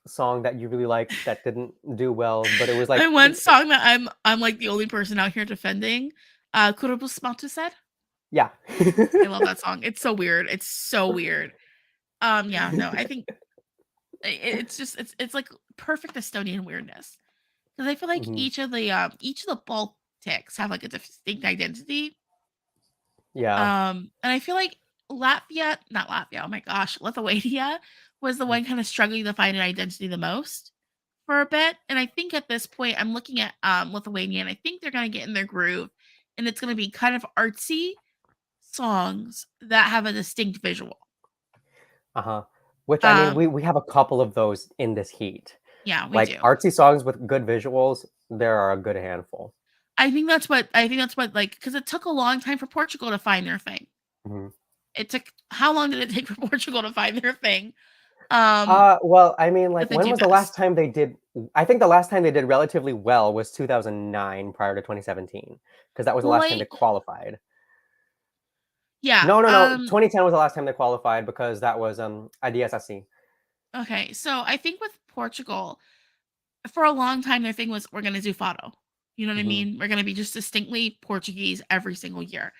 song that you really liked that didn't do well, but it was like and one song that I'm like the only person out here defending, Kurubus Matu said. yeah. I love that song. It's so weird. It's so weird. Yeah, no, I think it's just it's like perfect Estonian weirdness because I feel like Mhm. each of the Baltics have like a distinct identity. Yeah. And I feel like not Latvia. Oh my gosh, Lithuania was the one kind of struggling to find an identity the most for a bit. And I think at this point, I'm looking at Lithuania, and I think they're gonna get in their groove, and it's gonna be kind of artsy songs that have a distinct visual. Uh-huh. Which I mean, Um, we have a couple of those in this heat. yeah, we Like do. artsy songs with good visuals, there are a good handful. I think that's what like because it took a long time for Portugal to find their thing. Mhm. It took how long did it take for Portugal to find their thing? Um, Well, I mean, that like they when do was the last best. time they did I think the last time they did relatively well was 2009 prior to 2017 because that was the Well, last time they like qualified. yeah. No, no, no. 2010 was the last time they qualified because that was IDSSC. Okay, so I think with Portugal, for a long time, their thing was we're gonna do Fado. You know what I Mhm. mean? We're gonna be just distinctly Portuguese every single year.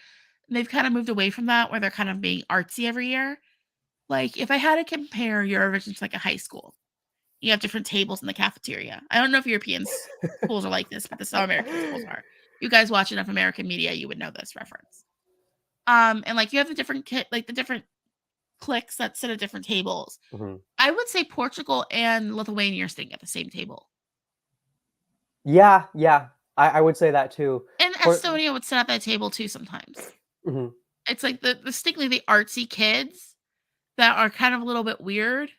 And they've kind of moved away from that, where they're kind of being artsy every year. Like if I had to compare Eurovision to like a high school, you have different tables in the cafeteria. I don't know if schools are like this, but this is how American schools are. You guys watch enough American media, you would know this reference. And like you have the different like the different cliques that sit at different tables. Mhm. I would say Portugal and Lithuania are sitting at the same table. Yeah, yeah. I would say that too. And For Estonia would sit at that table too sometimes. Mhm. It's like the distinctly the artsy kids that are kind of a little bit weird,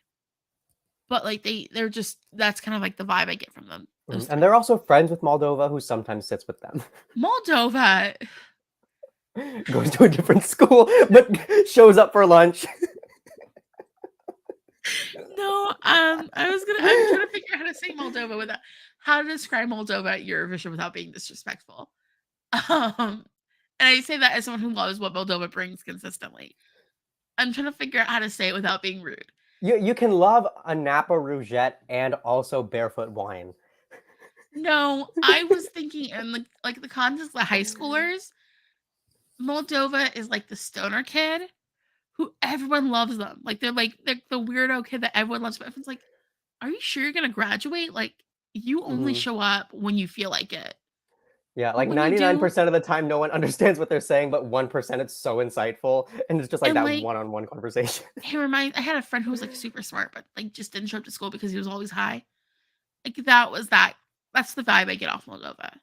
but like they're just that's kind of like the vibe I get from them. Those Mhm. And three. they're also friends with Moldova, who sometimes sits with them. Moldova. Goes to a different school, but shows up for lunch. No, I'm trying to figure out how to say Moldova without how to describe Moldova at Eurovision without being disrespectful. Um, and I say that as someone who loves what Moldova brings consistently. I'm trying to figure out how to say it without being rude. You can love a Napa Rougette and also barefoot wine. No, I was thinking in the contest, the high schoolers, Moldova is like the stoner kid who everyone loves them. They're the weirdo kid that everyone loves. But everyone's like, "Are you sure you're gonna graduate? Like, you only Mhm. show up when you feel like it. Yeah, But like when you do, 99% of the time, no one understands what they're saying, but 1% it's so insightful, and it's just like and that like one-on-one conversation. I had a friend who was like super smart, but like just didn't show up to school because he was always high. Like that was that. That's the vibe I get off Moldova.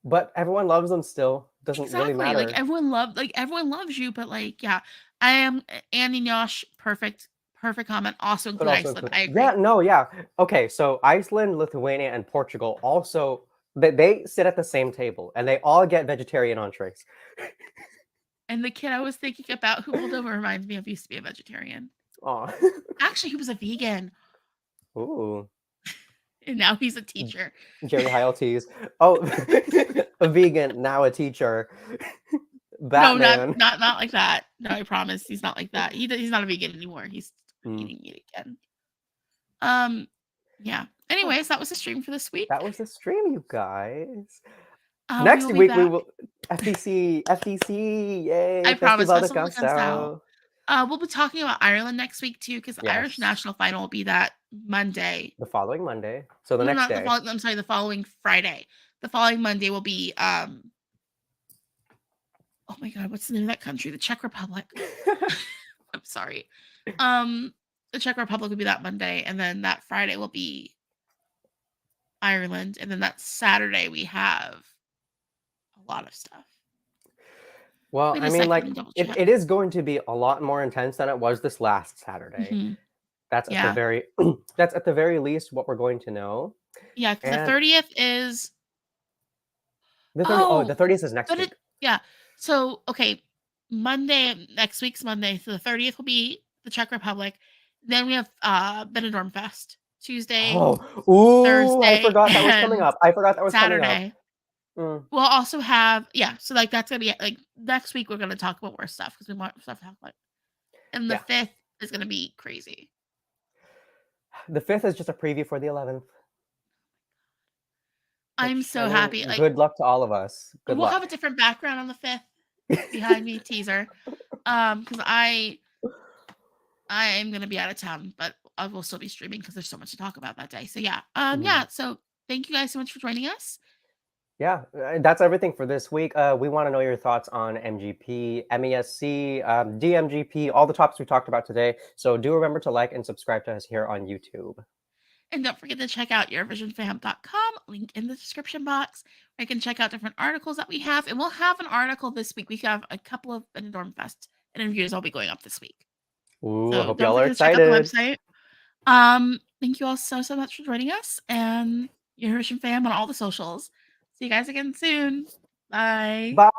but everyone loves them still. Doesn't really Exactly. matter. Everyone loves you, but yeah, I am Andy Nyosh, perfect comment. Also Could include also Iceland. include, I yeah, agree. no, yeah. Okay, so Iceland, Lithuania, and Portugal also they sit at the same table and they all get vegetarian entrees. And the kid I was thinking about who Moldova reminds me of used to be a vegetarian. Aw. Actually, he was a vegan, Ooh, and now he's a teacher. Jerry Heiltes. Oh, a vegan, now a teacher. No, not Batman. not not like that. No, I promise, he's not like that. He's not a vegan anymore. He's Mm. eating meat again. Yeah. Anyways, that was the stream for this week. That was the stream, you guys. We Next will be week we back. will FTC, yay! I promise, Festival de Festival de Canção. Canção. We'll be talking about Ireland next week too, because the Irish Yes, national final will be that Monday. the following Monday. So the No, next not the day. following. I'm sorry, the following Friday. The following Monday will be oh my god, what's the name of that country? The Czech Republic. I'm sorry. The Czech Republic will be that Monday, and then that Friday will be Ireland, and then that Saturday we have a lot of stuff. Well, Wait I a mean, second, like, let me double check. it is going to be a lot more intense than it was this last Saturday. Mhm. That's at the Yeah. very that's at the very least what we're going to know. Yeah, because the And 30th is the 30th is next but week. yeah. So okay, next week's Monday. So the 30th will be the Czech Republic. Then we have Benidorm Fest Tuesday, Oh, ooh, I Thursday, forgot that was coming and up. I forgot that was coming up. Saturday. Mm, We'll also have so like that's gonna be like next week we're gonna talk about more stuff because we want stuff to talk about. And the yeah. 5th is gonna be crazy. The 5th is just a preview for the 11th. I'm Which, so I mean, happy. Like good luck to all of us. Good we'll have a luck. different background on the 5th behind me teaser. Because I am gonna be out of town, but I will still be streaming because there's so much to talk about that day. So yeah. Yeah. So thank you guys so much for joining us. Yeah, that's everything for this week. We want to know your thoughts on MGP, MESC, DMGP, all the topics we talked about today. So do remember to like and subscribe to us here on YouTube. And don't forget to check out EurovisionFam.com, link in the description box, where you can check out different articles that we have. And we'll have an article this week. We have a couple of Benidorm Fest interviews I'll be going up this week. Ooh, So I hope don't y'all are forget to check out the excited. website. Thank you all so much for joining us, and Eurovision Fam on all the socials. See you guys again soon. Bye. Bye.